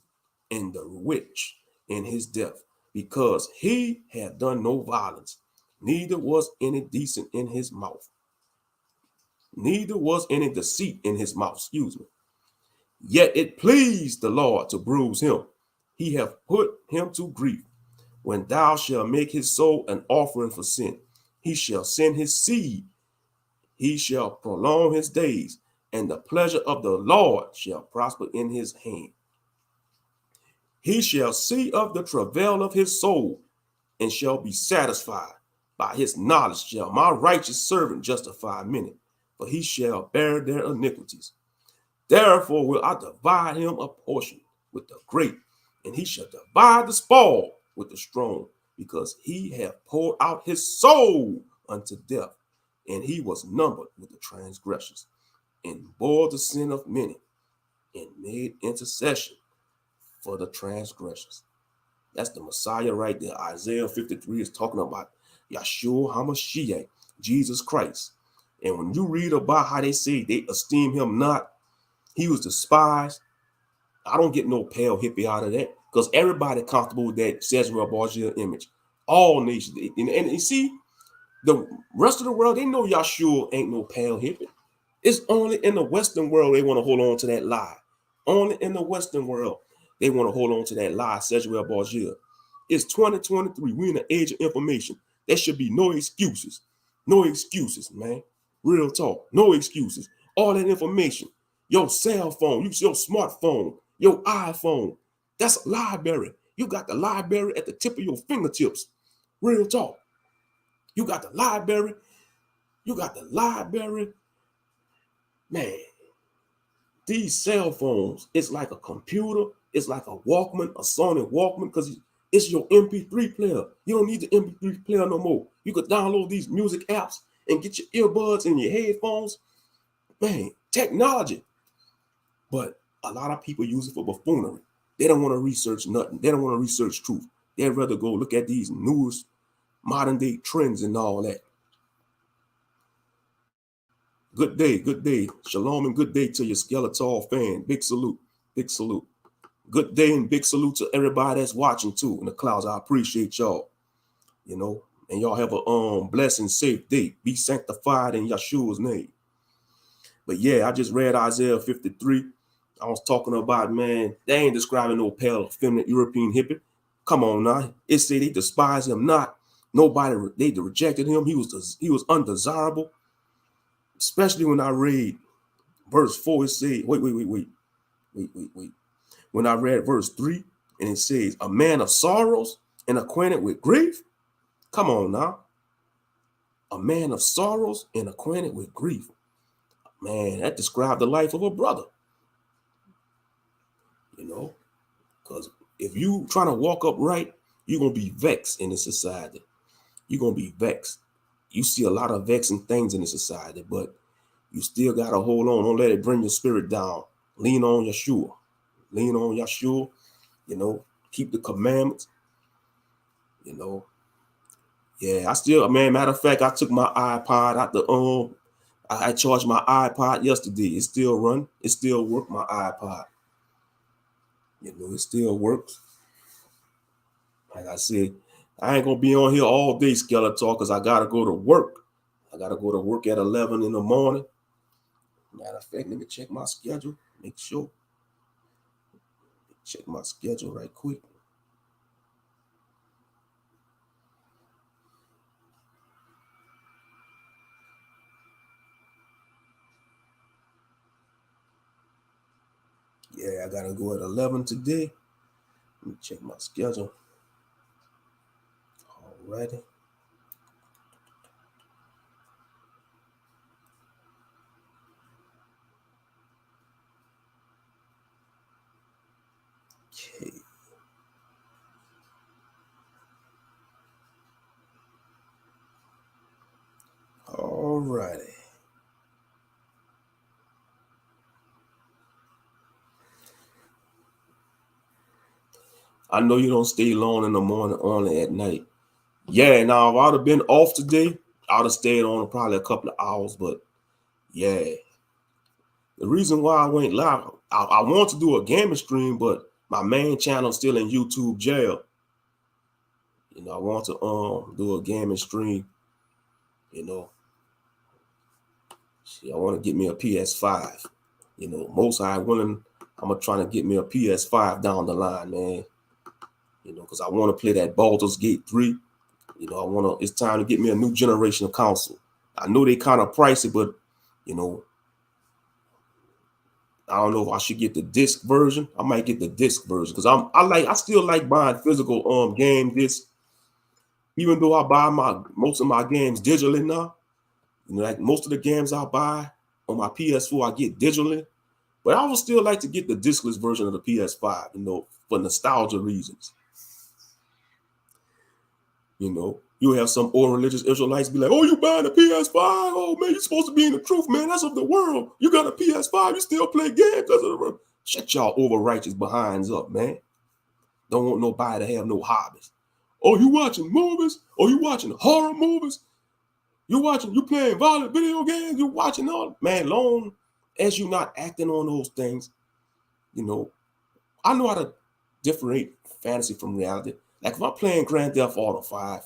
Speaker 3: and the rich in his death, because he had done no violence, neither was any deceit in his mouth. Neither was any deceit in his mouth, excuse me. Yet it pleased the Lord to bruise him. He hath put him to grief. When thou shalt make his soul an offering for sin, he shall send his seed. He shall prolong his days, and the pleasure of the Lord shall prosper in his hand. He shall see of the travail of his soul, and shall be satisfied. By his knowledge shall my righteous servant justify many, for he shall bear their iniquities. Therefore will I divide him a portion with the great, and he shall divide the spoil with the strong, because he hath poured out his soul unto death, and he was numbered with the transgressors, and bore the sin of many, and made intercession for the transgressors. That's the Messiah right there. Isaiah 53 is talking about Yahshua HaMashiach, Jesus Christ. And when you read about how they say they esteem him not, he was despised, I don't get no pale hippie out of that. because everybody comfortable with that Cesare Borgia image. All nations. And you see, the rest of the world, they know Yahshua ain't no pale hippie. It's only in the Western world they want to hold on to that lie. Only in the Western world they want to hold on to that lie, Cesare Borgia. It's 2023. We're in the age of information. There should be no excuses. No excuses, man. Real talk. No excuses. All that information. Your cell phone, your smartphone, your iPhone. That's a library. You got the library at the tip of your fingertips. Real talk. You got the library. You got the library. Man, these cell phones, it's like a computer. It's like a Walkman, a Sony Walkman, because it's your MP3 player. You don't need the MP3 player no more. You could download these music apps and get your earbuds and your headphones. Man, technology. But a lot of people use it for buffoonery. They don't want to research nothing. They don't want to research truth. They'd rather go look at these newest modern day trends and all that. Good day, good day. Shalom and good day to your Skeletor fan. Big salute, big salute. Good day and big salute to everybody that's watching too in the clouds. I appreciate y'all, you know, and y'all have a blessed, safe day. Be sanctified in Yahshua's name. But yeah, I just read Isaiah 53. I was talking about, man, they ain't describing no pale, feminine European hippie. Come on now. It said they despise him not. Nobody, they rejected him. He was undesirable. Especially when I read verse 4, it said, wait. When I read verse 3, and it says, a man of sorrows and acquainted with grief. Come on now. A man of sorrows and acquainted with grief. Man, that described the life of a brother. You know, because if you trying to walk upright, you're going to be vexed in this society. You're going to be vexed. You see a lot of vexing things in the society, but you still got to hold on. Don't let it bring your spirit down. Lean on Yahshua. Lean on Yahshua. You know, keep the commandments. You know. Yeah, I still, man, matter of fact, I took my iPod out the, I charged my iPod yesterday. It still run. It still work, my iPod. You know, it still works. Like I said, I ain't going to be on here all day, Skeletor, because I got to go to work. I got to go to work at 11 in the morning. Matter of fact, let me check my schedule. Make sure. Check my schedule right quick. Yeah, I got to go at 11 today. Let me check my schedule. Alrighty. Okay. Alrighty. I know you don't stay long in the morning, only at night. Yeah, now if I'd have been off today, I'd have stayed on probably a couple of hours, but yeah. The reason why I went live, I want to do a gaming stream, but my main channel is still in YouTube jail. You know, I want to do a gaming stream, you know. See, I want to get me a PS5. You know, most high willing, I'm going to try to get me a PS5 down the line, man. You know, because I want to play that Baldur's Gate 3. You know, it's time to get me a new generation of console. I know they kind of pricey, but, you know, I don't know if I should get the disc version. I might get the disc version because I still like buying physical game discs. Even though I buy most of my games digitally now. You know, like most of the games I buy on my PS4, I get digitally. But I would still like to get the discless version of the PS5, you know, for nostalgia reasons. You know, you have some old religious Israelites be like, oh, you buying a PS5? Oh, man, you're supposed to be in the truth, man. That's of the world. You got a PS5. You still play games because of the world. Shut y'all over-righteous behinds up, man. Don't want nobody to have no hobbies. Oh, you watching movies? Oh, you watching horror movies? You playing violent video games? You watching all? Man, long as you not acting on those things, you know, I know how to differentiate fantasy from reality. Like if I'm playing Grand Theft Auto 5,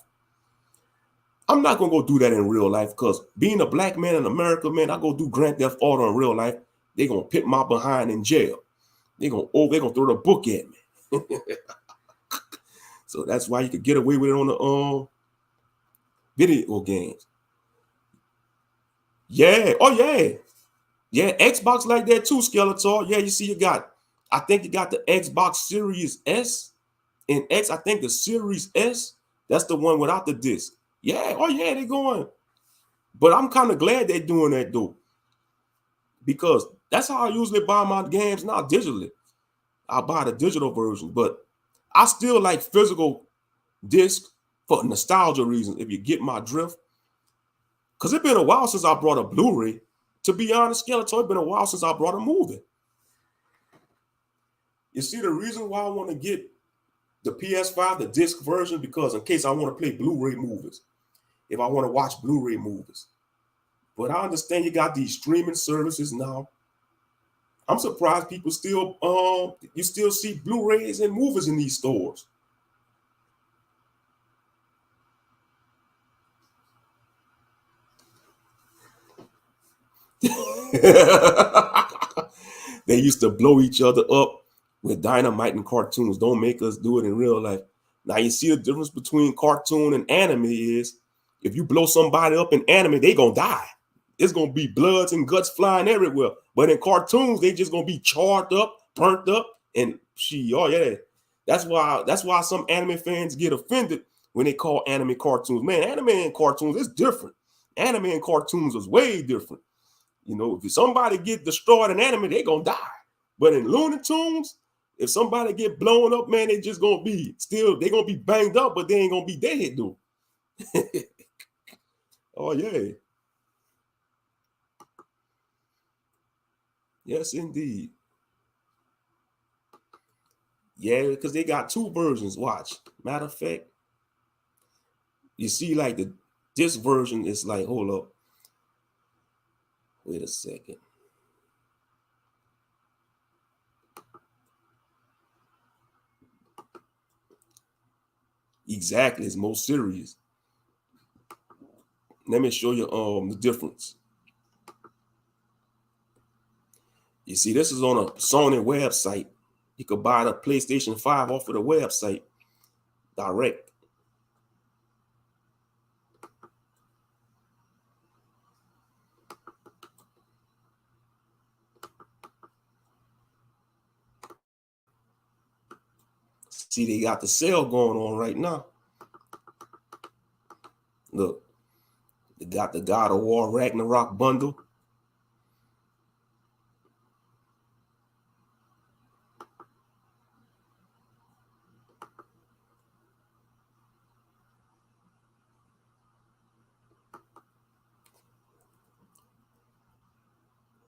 Speaker 3: I'm not gonna go do that in real life because being a black man in America, man, I go do Grand Theft Auto in real life. They gonna put my behind in jail. They gonna throw the book at me. So that's why you could get away with it on the video games. Yeah, oh yeah. Yeah, Xbox like that too, Skeletor. Yeah, you see I think you got the Xbox Series S and X. I think the Series S, that's the one without the disc. Yeah, oh yeah, they're going. But I'm kind of glad they're doing that though. Because that's how I usually buy my games now digitally. I buy the digital version, but I still like physical disc for nostalgia reasons, if you get my drift. Because it's been a while since I brought a Blu-ray. To be honest, Skeletor, it's been a while since I brought a movie. You see the reason why I want to get the PS5, the disc version, because in case I want to play Blu-ray movies, if I want to watch Blu-ray movies. But I understand you got these streaming services now. I'm surprised people still, you still see Blu-rays and movies in these stores. They used to blow each other up with dynamite in cartoons. Don't make us do it in real life. Now you see the difference between cartoon and anime is if you blow somebody up in anime, they gonna die. It's gonna be bloods and guts flying everywhere. But in cartoons, they just gonna be charred up, burnt up, and oh yeah. That's why some anime fans get offended when they call anime cartoons. Man, anime and cartoons is different. Anime and cartoons is way different. You know, if somebody get destroyed in anime, they gonna die. But in Looney Tunes, if somebody get blown up, man, they just gonna be they gonna be banged up, but they ain't gonna be dead, though. Oh yeah. Yes, indeed. Yeah, because they got two versions. Watch. Matter of fact, you see, like this version is like, hold up. Wait a second. Exactly, it's more serious. Let me show you the difference. You see, this is on a Sony website. You could buy the PlayStation 5 off of the website direct. See, they got the sale going on right now. Look, they got the God of War Ragnarok bundle.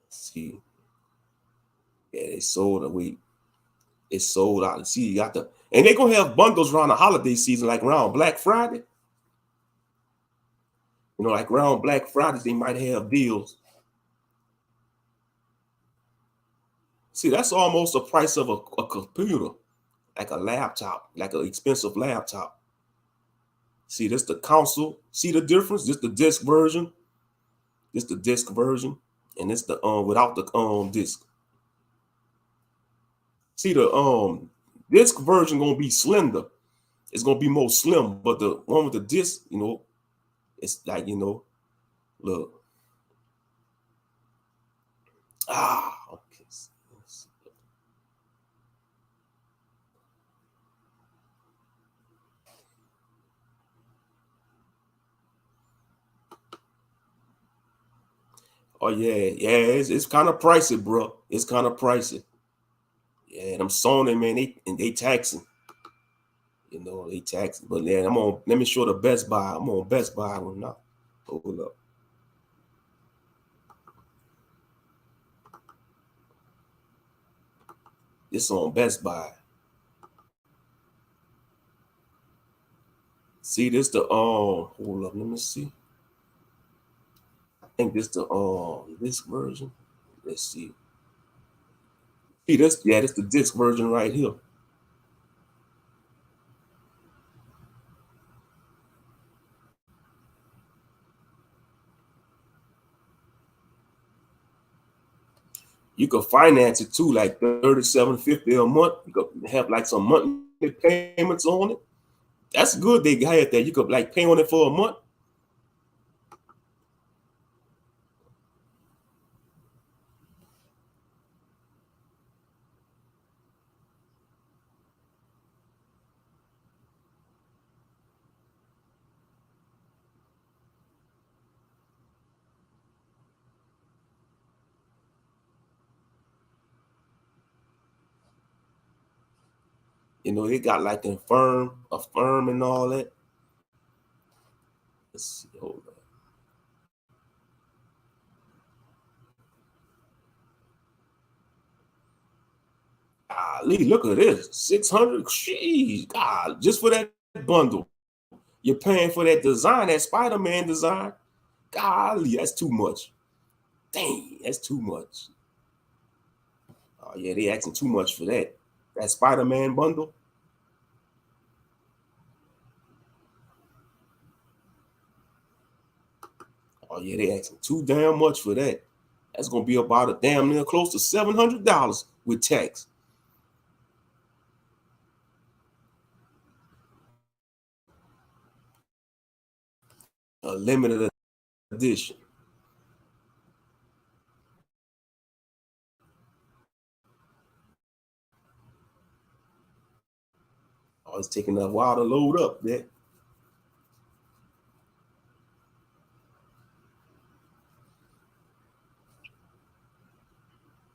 Speaker 3: See, yeah, they sold away. It's sold out. See, you got and they're gonna have bundles around the holiday season, like around Black Friday. You know, like around Black Fridays, they might have deals. See, that's almost the price of a computer, like a laptop, like an expensive laptop. See, this the console. See the difference? This the disc version. This the disc version, and it's the without the disc. See the disc version gonna be slender. It's gonna be more slim, but the one with the disc, you know, it's like, you know, look. Okay. Oh yeah, it's kind of pricey, bro. It's kind of pricey. Yeah, them Sony, man, they taxing. You know, they taxing. But yeah, let me show the Best Buy. I'm on Best Buy one now. Hold up. It's on Best Buy. See, this the hold up, let me see. I think this the this version. Let's see. See this, yeah, this the disc version right here. You could finance it too, like $37.50 a month. You could have like some monthly payments on it. That's good. They had that. You could like pay on it for a month. You know, they got like Affirm and all that. Let's see, hold on. Golly, look at this. 600. Jeez, God, just for that bundle. You're paying for that design, that Spider-Man design. Golly, that's too much. Dang, that's too much. Oh, yeah, they asking too much for that. That Spider-Man bundle. Oh, yeah, they asking too damn much for that. That's going to be about a damn near close to $700 with tax. A limited edition. Oh, it's taking a while to load up there.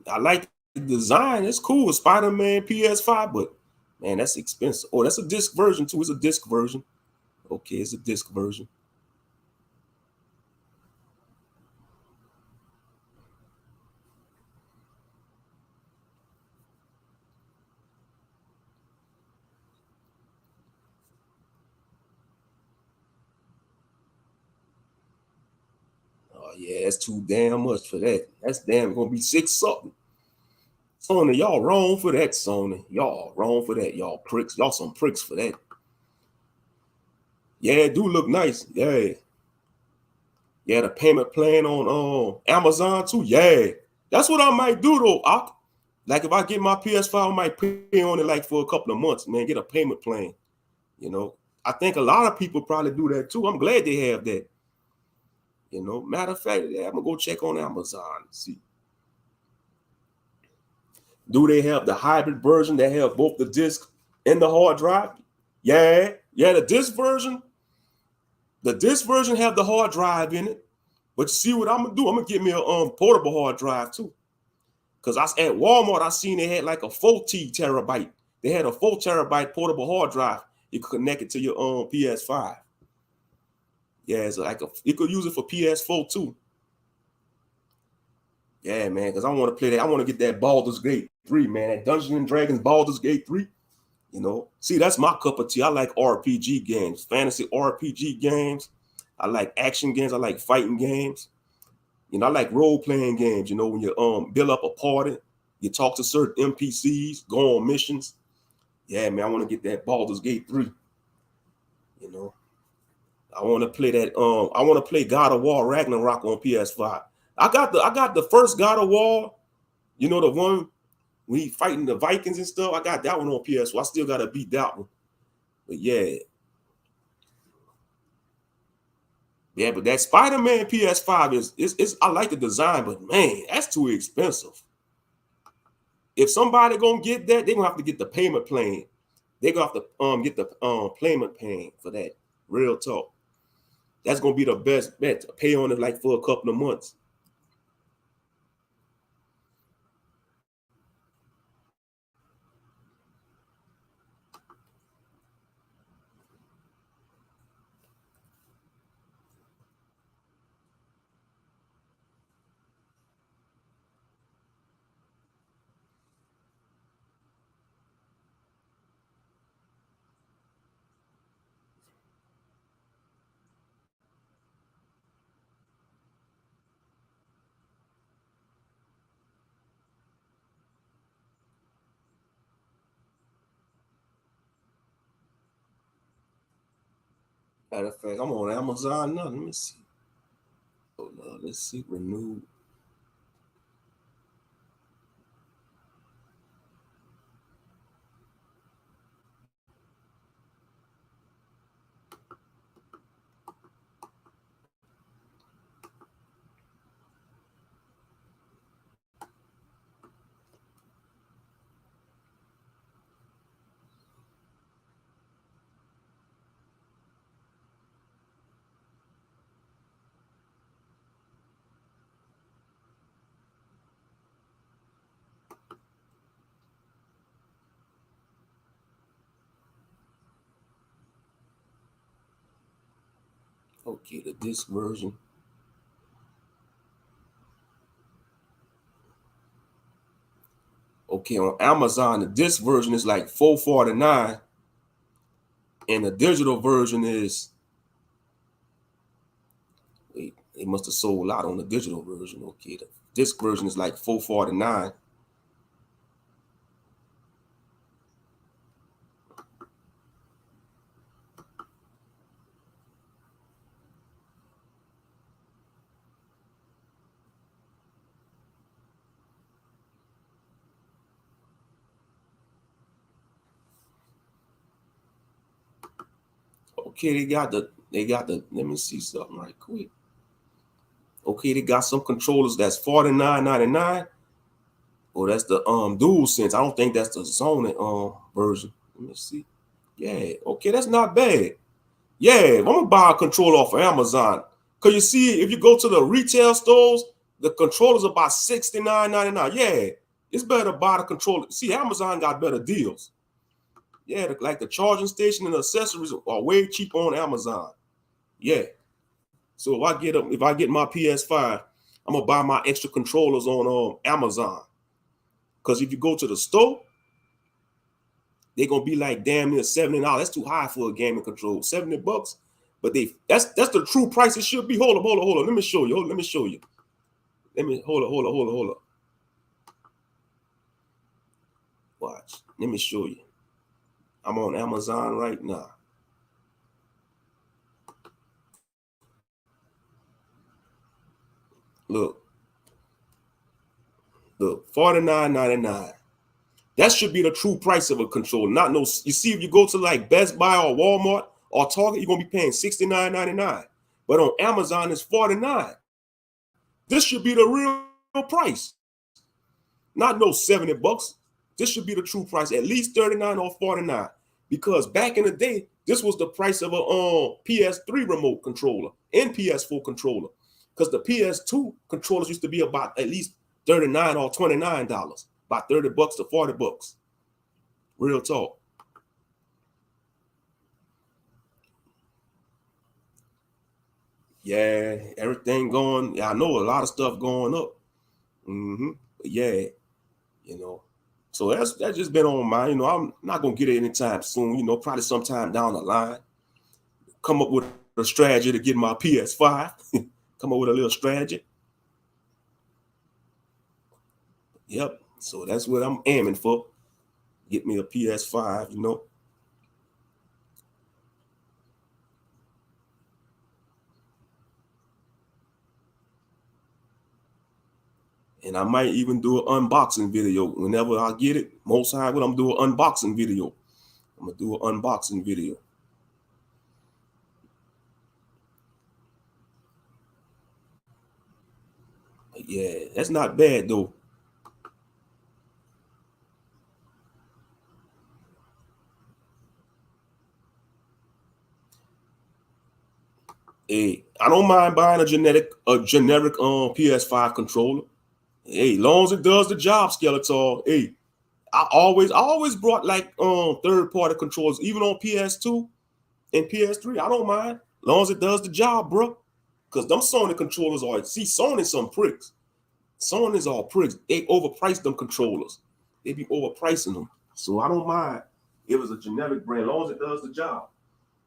Speaker 3: I like the design. It's cool. Spider-Man PS5, but man, that's expensive. Oh, that's a disc version too. It's a disc version. Okay, it's a disc version. Oh yeah, that's too damn much for that. That's damn gonna be 6 something. Sony, y'all wrong for that, Sony. Y'all wrong for that. Y'all pricks. Y'all some pricks for that. Yeah, it do look nice. Yeah. Yeah, the payment plan on Amazon too. Yeah. That's what I might do though. Like if I get my PS5, I might pay on it like for a couple of months, man. Get a payment plan. You know, I think a lot of people probably do that too. I'm glad they have that. You know, matter of fact, yeah, I'm gonna go check on Amazon and see. Do they have the hybrid version that have both the disc and the hard drive? Yeah, the disc version. The disc version have the hard drive in it. But you see what I'm gonna do? I'm gonna get me a portable hard drive too. Cause at Walmart, I seen they had like a 40 terabyte. They had a 4 terabyte portable hard drive. You could connect it to your PS5. Yeah, it's like you could use it for PS4 too. Yeah, man, because I want to play that. I want to get that Baldur's Gate 3, man. That Dungeons and Dragons Baldur's Gate 3. You know, see, that's my cup of tea. I like RPG games, fantasy RPG games. I like action games. I like fighting games. You know, I like role-playing games. You know, when you build up a party, you talk to certain NPCs, go on missions. Yeah, man, I want to get that Baldur's Gate 3. You know, I want to play that. I want to play God of War Ragnarok on PS5. I got the first God of War. You know, the one when he fighting the Vikings and stuff. I got that one on PS4. I still got to beat that one. But yeah. Yeah, but that Spider-Man PS5 is I like the design, but man, that's too expensive. If somebody gonna get that, they're gonna have to get the payment plan. They're gonna have to get the payment plan for that. Real talk. That's gonna be the best bet to pay on it like for a couple of months. Matter of fact, I'm on Amazon now. Let me see. Let's see. Renew. Okay, the disc version. Okay, on Amazon, the disc version is like $4.49, and the digital version is, wait, they must have sold out on the digital version. Okay, the disc version is like $4.49. Okay, they got the, let me see something right quick. Okay, they got some controllers that's $49.99. Oh, that's the DualSense. I don't think that's the Sony version. Let me see. Yeah, okay, that's not bad. Yeah, I'm gonna buy a controller off of Amazon. Cause you see, if you go to the retail stores, the controller's about $69.99. Yeah, it's better to buy the controller. See, Amazon got better deals. Yeah, like the charging station and the accessories are way cheaper on Amazon. Yeah. So if I get my PS5, I'm gonna buy my extra controllers on Amazon. Cause if you go to the store, they're gonna be like damn near $70. That's too high for a gaming controller. $70. But that's the true price it should be. Hold on. Let me show you. Let me show you. Hold up. Watch. Let me show you. I'm on Amazon right now. Look, $49.99. That should be the true price of a controller. Not no. You see, if you go to like Best Buy or Walmart or Target, you're gonna be paying $69.99. But on Amazon, it's $49. This should be the real price. Not no $70. This should be the true price, at least $39 or $49. Because back in the day, this was the price of a PS3 remote controller and PS4 controller. Because the PS2 controllers used to be about at least $39 or $29, about $30 to $40. Real talk. Yeah, everything going. Yeah, I know a lot of stuff going up. But yeah, you know. So that's just been on my, I'm not gonna get it anytime soon, probably sometime down the line. Come up with a strategy to get my PS5. Come up with a little strategy. Yep. So that's what I'm aiming for. Get me a PS5, And I might even do an unboxing video whenever I get it. Most time when I'm doing an unboxing video. I'm gonna do an unboxing video. But yeah, that's not bad though. Hey, I don't mind buying a generic PS5 controller. Hey, long as it does the job, Skeletor. Hey, I always brought like third-party controllers, even on PS2 and PS3. I don't mind, long as it does the job, bro. Cause them Sony controllers Sony's some pricks. Sony's all pricks. They overpriced them controllers. They be overpricing them. So I don't mind if it's a generic brand, long as it does the job.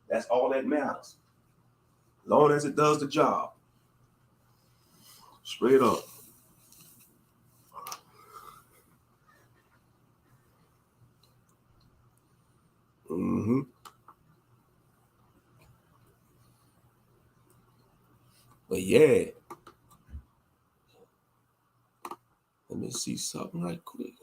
Speaker 3: That's all that matters. Long as it does the job. Straight up. But yeah. Let me see something right quick.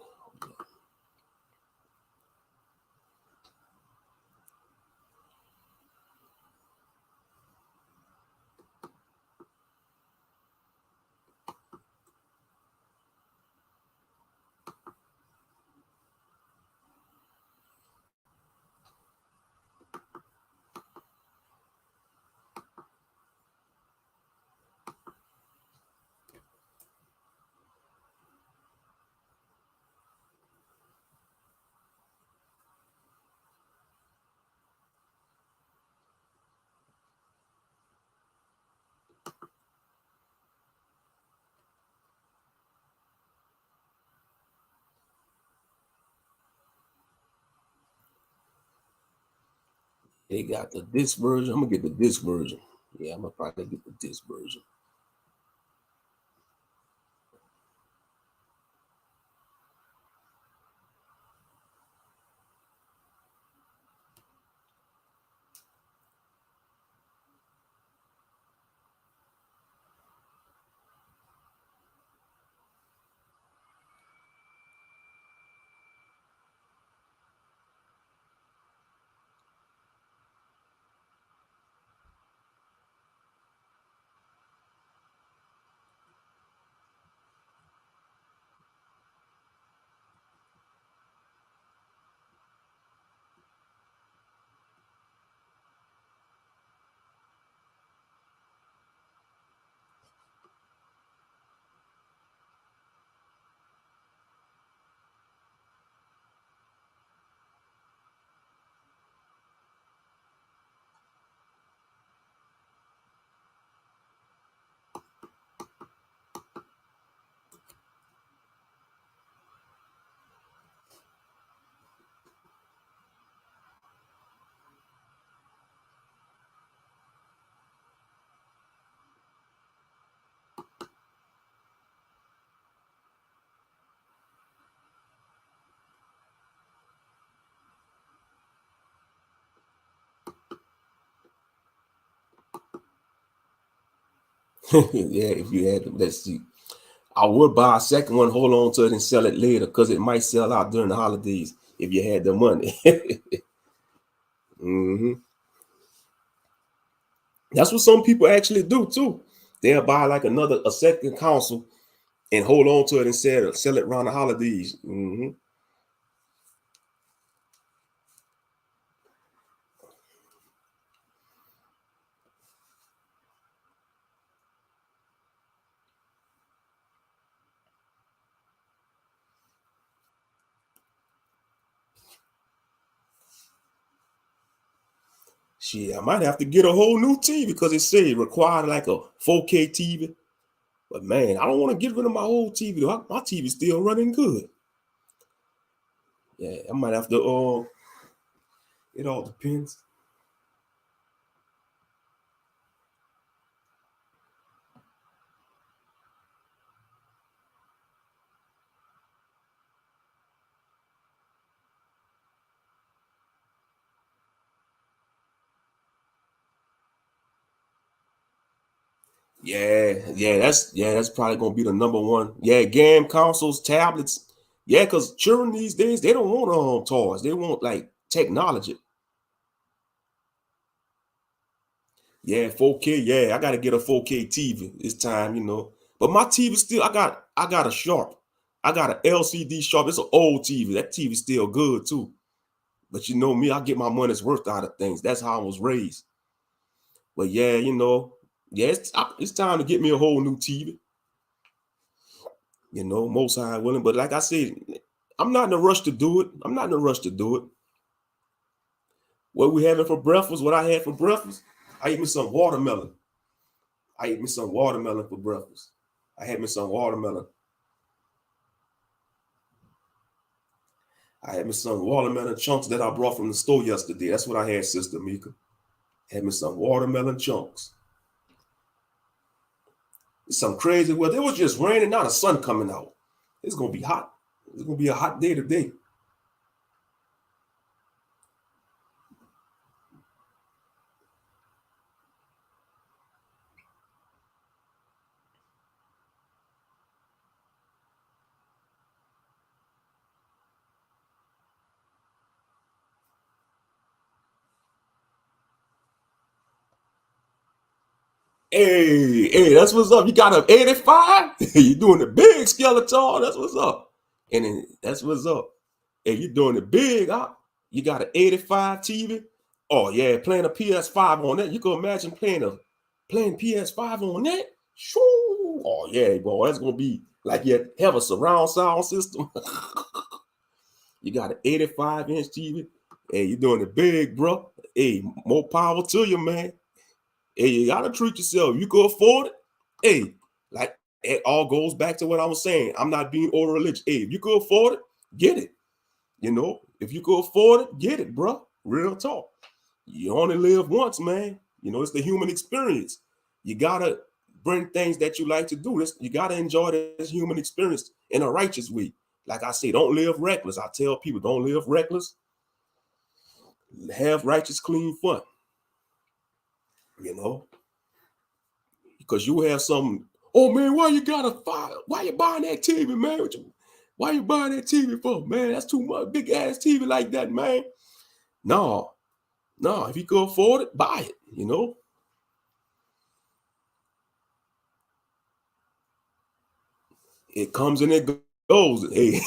Speaker 3: They got the disc version. I'm gonna get the disc version. Yeah, I'm gonna probably get the disc version. Yeah, if you had them, let's see. I would buy a second one, hold on to it, and sell it later because it might sell out during the holidays if you had the money. Mm-hmm. That's what some people actually do too. They'll buy like a second console and hold on to it and sell it around the holidays. Mm-hmm. Shit, I might have to get a whole new TV because it say it required like a 4K TV. But man, I don't want to get rid of my old TV though. My TV's still running good. Yeah, I might have to. It all depends. Yeah, that's probably gonna be the number one. Yeah, game consoles, tablets. Yeah, because children these days they don't want toys. They want like technology. Yeah, 4K. Yeah, I gotta get a 4K TV. It's time, you know. But my TV still, I got a Sharp. I got an LCD Sharp. It's an old TV. That TV's still good too. But you know me, I get my money's worth out of things. That's how I was raised. But yeah, yeah, it's time to get me a whole new TV. Most high willing. But like I said, I'm not in a rush to do it. I'm not in a rush to do it. What we having for breakfast? What I had for breakfast? I ate me some watermelon. I ate me some watermelon for breakfast. I had me some watermelon. I had me some watermelon chunks that I brought from the store yesterday. That's what I had, Sister Mika. Had me some watermelon chunks. It's some crazy weather. It was just raining, not the sun coming out. It's gonna be hot. It's gonna be a hot day today. Hey, that's what's up. You got an 85? You doing the big Skeletor? That's what's up. And then that's what's up. Hey, you doing it big, huh? You got an 85 TV? Oh yeah, playing a PS5 on that. You can imagine playing PS5 on that? Shoo! Oh yeah, boy, that's gonna be like you have a surround sound system. You got an 85-inch TV. Hey, you doing it big, bro. Hey, more power to you, man. Hey, you gotta treat yourself. You can afford it. Hey, like it all goes back to what I was saying. I'm not being over religious. Hey, if you can afford it, get it. If you can afford it, get it, bro. Real talk. You only live once, man. You know, it's the human experience. You gotta bring things that you like to do. You gotta enjoy this human experience in a righteous way. Like I say, don't live reckless. I tell people, don't live reckless. Have righteous, clean fun. You know, because you have some. Oh man, why you buying that TV, man? Why you buying that TV for, man? That's too much. Big ass TV like that, man. No, if you can afford it, buy it, you know. It comes and it goes. Hey,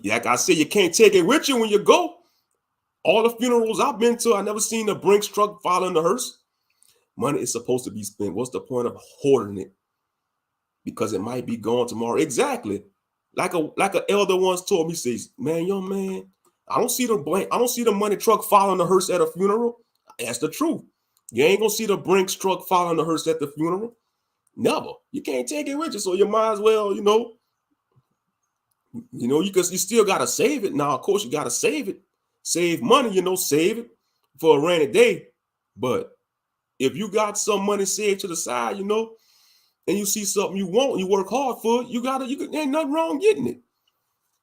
Speaker 3: like I said, you can't take it with you when you go. All the funerals I've been to, I never seen a Brinks truck following the hearse. Money is supposed to be spent. What's the point of hoarding it? Because it might be gone tomorrow. Exactly. Like an elder once told me, says, man, young man, I don't see the money truck following the hearse at a funeral. That's the truth. You ain't gonna see the Brinks truck following the hearse at the funeral. Never. You can't take it with you, so you might as well, you know, you still gotta save it. Now, of course, you gotta save it, save money, you know, save it for a rainy day. But if you got some money saved to the side, you know, and you see something you want, you work hard for it, ain't nothing wrong getting it.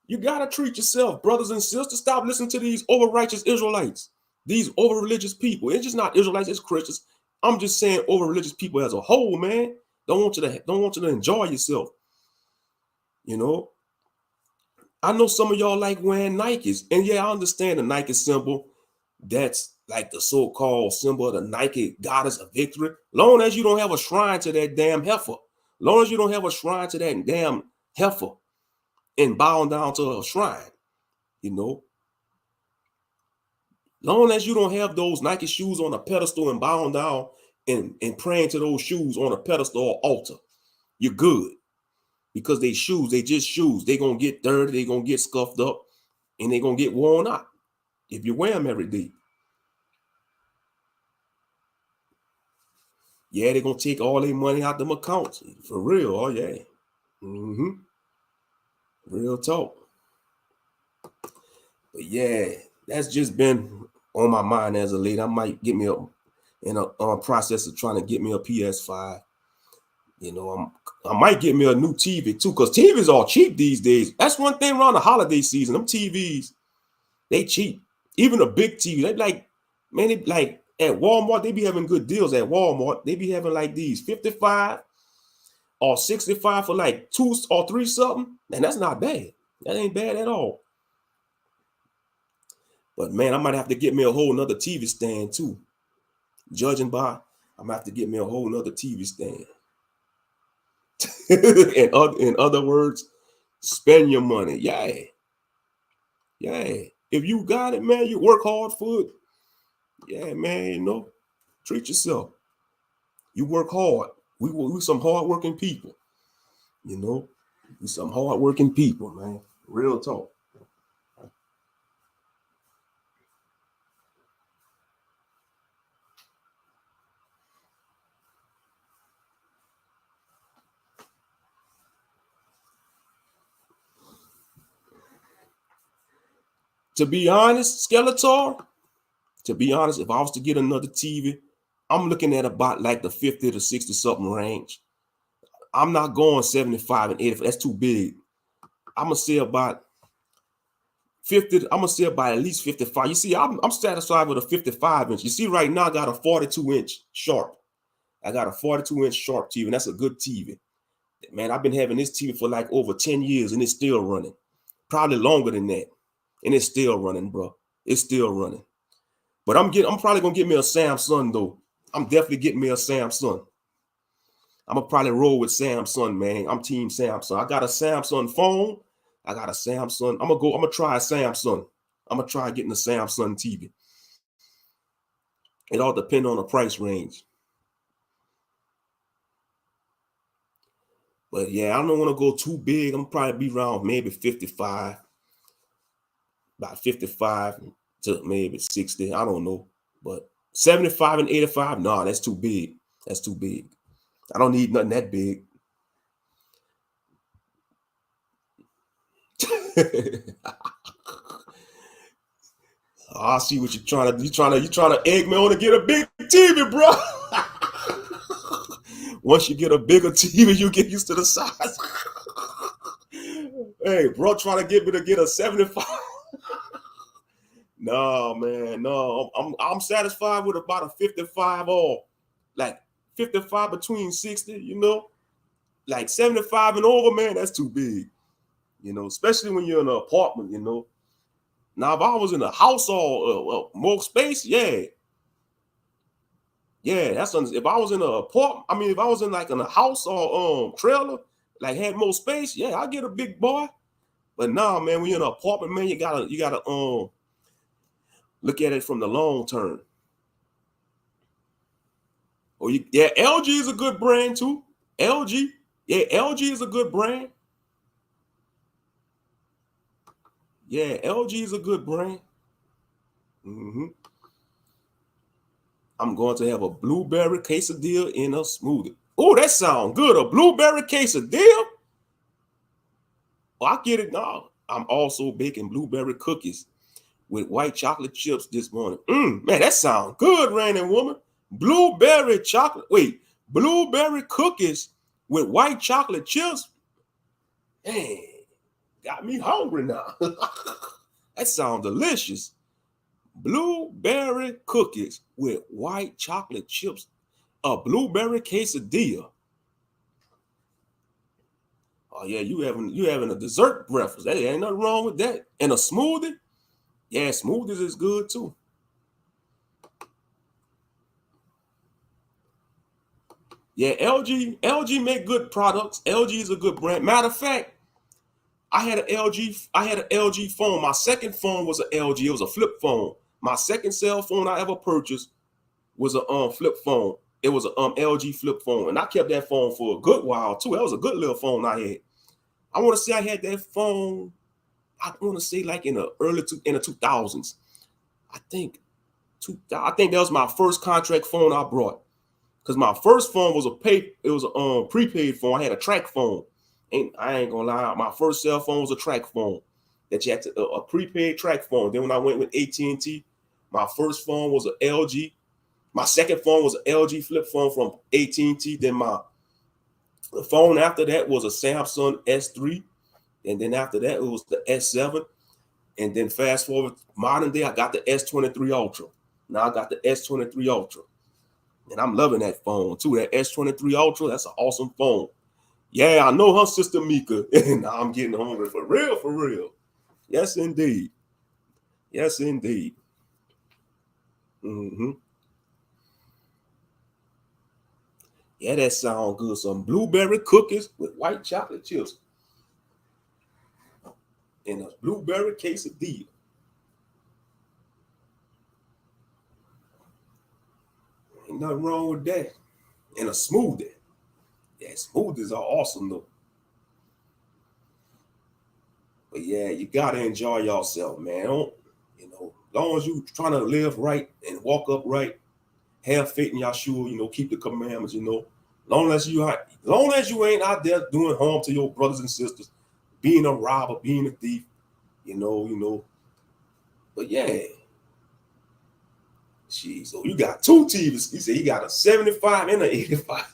Speaker 3: You gotta treat yourself, brothers and sisters. Stop listening to these over righteous Israelites, these over religious people. It's just not Israelites, it's Christians. I'm just saying over religious people as a whole, man. Don't want you to enjoy yourself. You know, I know some of y'all like wearing Nikes, and yeah, I understand the Nike symbol. That's like the so-called symbol of the Nike goddess of victory. Long as you don't have a shrine to that damn heifer, long as you don't have a shrine to that damn heifer and bowing down to a shrine, you know. Long as you don't have those Nike shoes on a pedestal and bowing down and praying to those shoes on a pedestal or altar, you're good. Because they just shoes. They're going to get dirty, they're going to get scuffed up, and they're going to get worn out if you wear them every day. Yeah, they're going to take all their money out them accounts. For real, oh yeah. Real talk. But yeah, that's just been on my mind as of late. I might get me in a process of trying to get me a PS5. You know, I might get me a new TV too, because TVs are cheap these days. That's one thing around the holiday season. Them TVs, they cheap. Even a big TV, they like at Walmart, they be having good deals at Walmart. They be having like these 55 or 65 for like 2 or 3 something. And that's not bad. That ain't bad at all. But man, I might have to get me a whole nother TV stand too. Judging by, I'm gonna have to get me a whole nother TV stand. In other words, spend your money. Yeah. If you got it, man, you work hard for it. Yeah, man, you know, treat yourself. You work hard. We some hardworking people. You know, we some hardworking people, man. Real talk. To be honest, Skeletor, if I was to get another TV, I'm looking at about like the 50 to 60 something range. I'm not going 75 and 80. That's too big. I'm gonna say about 50. I'm gonna say about at least 55. You see, I'm satisfied with a 55 inch. You see, right now I got a 42 inch sharp. I got a 42 inch sharp TV, and that's a good TV. Man, I've been having this TV for like over 10 years, and it's still running. Probably longer than that. And it's still running, bro. It's still running. But I'm probably gonna get me a Samsung though. I'm definitely getting me a Samsung. I'm gonna probably roll with Samsung, man. I'm team Samsung. I got a Samsung phone. I got a Samsung. I'm gonna try a Samsung. I'm gonna try getting a Samsung TV. It all depends on the price range. But yeah, I don't want to go too big. I'm probably be around maybe 55. About 55 to maybe 60. I don't know. But 75 and 85, nah, that's too big. That's too big. I don't need nothing that big. I see what you're trying to do. You're trying to egg me on to get a big TV, bro. Once you get a bigger TV, you get used to the size. Hey, bro, trying to get me to get a 75. No, man, no. I'm satisfied with about a 55 or like 55 between 60, you know. Like 75 and over, man, that's too big. You know, especially when you're in an apartment, you know. Now, if I was in a house or more space, yeah. Yeah, that's if I was in an apartment, I mean, if I was in like in a house or trailer, like had more space, yeah, I get a big boy. But nah, man, when you're in an apartment, man, you gotta look at it from the long term. Oh, yeah, LG is a good brand too. LG, yeah, LG is a good brand. Yeah, LG is a good brand. I'm going to have a blueberry quesadilla in a smoothie. Oh, that sounds good. A blueberry quesadilla? Oh, I get it now. I'm also baking blueberry cookies with white chocolate chips this morning. Man, that sounds good, raining woman. Blueberry cookies with white chocolate chips? Man, got me hungry now. That sounds delicious. Blueberry cookies with white chocolate chips. A blueberry quesadilla. Oh yeah, you having a dessert breakfast. There ain't nothing wrong with that. And a smoothie? Yeah, smoothies is good too. Yeah, LG make good products. LG is a good brand. Matter of fact, I had an LG phone. My second phone was an LG. It was a flip phone. My second cell phone I ever purchased was a flip phone. It was a LG flip phone, and I kept that phone for a good while too. That was a good little phone I had. I want to say I had that phone. I want to say like in the 2000s. I think that was my first contract phone I brought. Because my first phone was a prepaid phone. I had a track phone. And I ain't gonna lie, my first cell phone was a track phone that you had to a prepaid track phone. Then when I went with AT&T, my first phone was an LG. My second phone was an LG flip phone from AT&T. Then the phone after that was a Samsung S3. And then after that, it was the S7. And then fast forward, modern day, I got the S23 Ultra. Now I got the S23 Ultra. And I'm loving that phone too. That S23 Ultra, that's an awesome phone. Yeah, I know her, Sister Mika. And I'm getting hungry for real, for real. Yes, indeed. Yes, indeed. Yeah, that sounds good. Some blueberry cookies with white chocolate chips. And a blueberry quesadilla. Ain't nothing wrong with that. And a smoothie. Yeah, smoothies are awesome though. But yeah, you gotta enjoy yourself, man. As long as you trying to live right and walk upright, have faith in Yahshua, keep the commandments, Long as you ain't out there doing harm to your brothers and sisters, being a robber, being a thief, But yeah. Jeez, so you got two TVs. He said he got a 75 and an 85.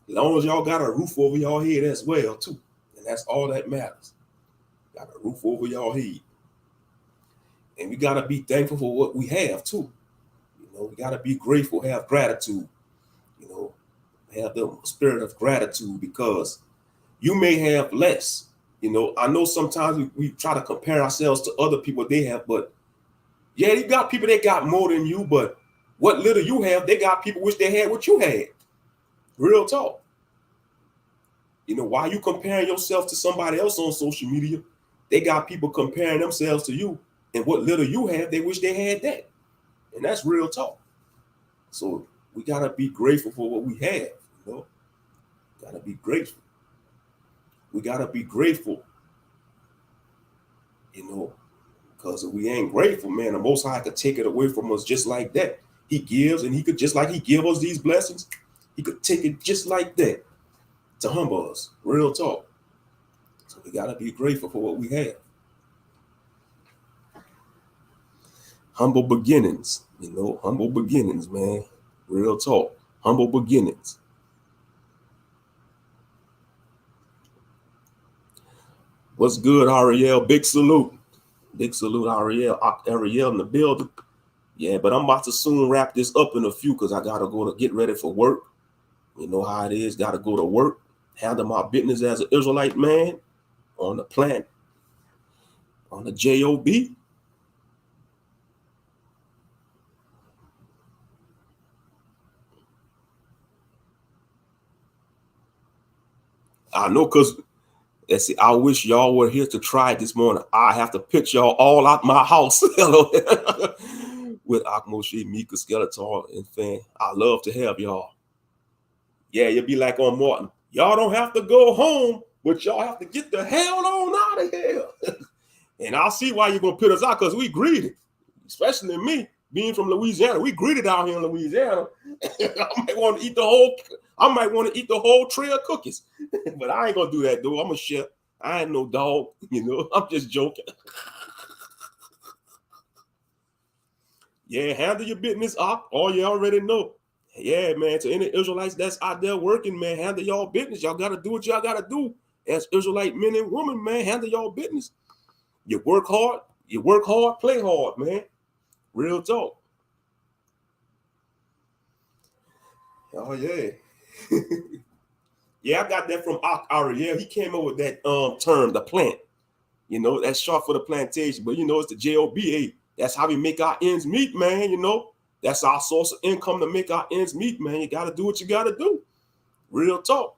Speaker 3: As long as y'all got a roof over y'all head as well, too. And that's all that matters. Got a roof over y'all head. And we got to be thankful for what we have, too. We got to be grateful, have gratitude. Have the spirit of gratitude because you may have less. I know sometimes we try to compare ourselves to other people they have, but yeah, you got people that got more than you, but what little you have, they got people wish they had what you had. Real talk. Why you comparing yourself to somebody else on social media? They got people comparing themselves to you, and what little you have, they wish they had that. And that's real talk. So we gotta be grateful for what we have, Gotta be grateful. We gotta be grateful, because if we ain't grateful, man, the Most High could take it away from us just like that. He gives, and he could, just like he give us these blessings, he could take it just like that to humble us. Real talk. So we gotta be grateful for what we have. Humble beginnings, humble beginnings, man. Real talk. Humble beginnings. What's good, Ariel? Big salute. Big salute, Ariel. Ariel in the building. Yeah, but I'm about to soon wrap this up in a few because I got to go to get ready for work. You know how it is. Got to go to work, handle my business as an Israelite man on the planet, on the job. I know, because I wish y'all were here to try it this morning. I have to pitch y'all all out my house. Hello. With Akmoshe, Mika, Skeletor, and Fan. I love to have y'all. Yeah, you'll be like on Martin. Y'all don't have to go home, but y'all have to get the hell on out of here. And I'll see why you're going to put us out, because we greedy. Especially me, being from Louisiana. We greeted out here in Louisiana. I might want to eat the whole tray of cookies. But I ain't going to do that, dude. I'm a chef. I ain't no dog. I'm just joking. Yeah, handle your business up. All you already know. Yeah, man. To any Israelites that's out there working, man, handle y'all business. Y'all got to do what y'all got to do. As Israelite men and women, man, handle y'all business. You work hard, play hard, man. Real talk. Oh, yeah. Yeah, I got that from Ariel. He came up with that term, the plant. That's short for the plantation, but it's the JOBA. That's how we make our ends meet, man. That's our source of income to make our ends meet, man. You got to do what you got to do. Real talk.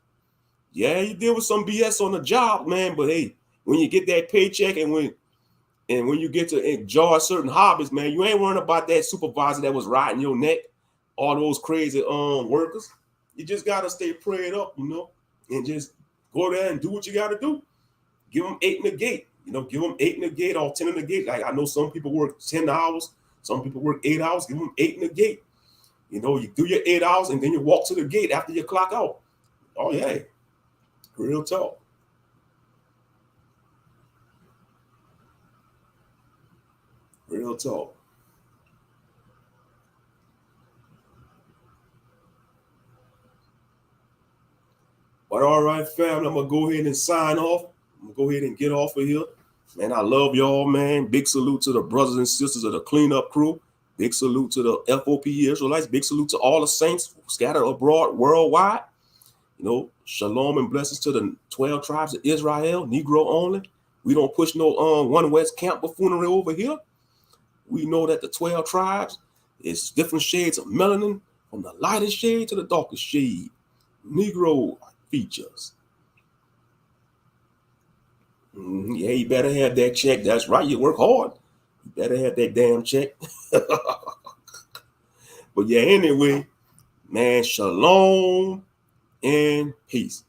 Speaker 3: Yeah, you deal with some BS on the job, man, but hey, when you get that paycheck and when you get to enjoy certain hobbies, man, you ain't worrying about that supervisor that was riding your neck, all those crazy workers. You just got to stay prayed up, and just go there and do what you got to do. Give them 8 in the gate. Give them 8 in the gate or 10 in the gate. Like I know some people work 10 hours. Some people work 8 hours. Give them 8 in the gate. You do your 8 hours and then you walk to the gate after you clock out. Oh, yeah. Real talk. Real talk. But all right, family, I'm going to go ahead and sign off. I'm going to go ahead and get off of here. Man, I love y'all, man. Big salute to the brothers and sisters of the cleanup crew. Big salute to the FOP Israelites. Big salute to all the saints scattered abroad worldwide. Shalom and blessings to the 12 tribes of Israel, Negro only. We don't push no one West camp buffoonery over here. We know that the 12 tribes is different shades of melanin, from the lightest shade to the darkest shade. Negro features. Yeah, you better have that check. That's right. You work hard. You better have that damn check. But yeah, anyway, man, shalom and peace.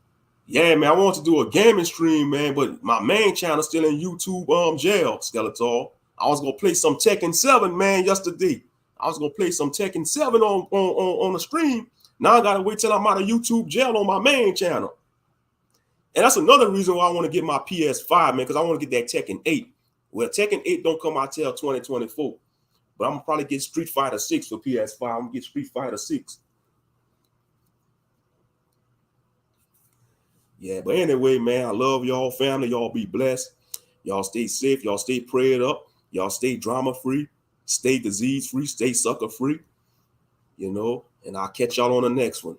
Speaker 3: Yeah, man, I want to do a gaming stream, man, but my main channel still in YouTube jail, Skeletor. I was gonna play some Tekken 7, man, yesterday. I was gonna play some Tekken 7 on the stream. Now I gotta wait till I'm out of YouTube jail on my main channel. And that's another reason why I want to get my PS5, man, because I want to get that Tekken 8. Well, Tekken 8 don't come out till 2024. But I'm gonna probably get Street Fighter 6 for PS5. I'm gonna get Street Fighter 6. Yeah, but anyway, man, I love y'all, family. Y'all be blessed. Y'all stay safe. Y'all stay prayed up. Y'all stay drama-free. Stay disease-free. Stay sucker-free. And I'll catch y'all on the next one.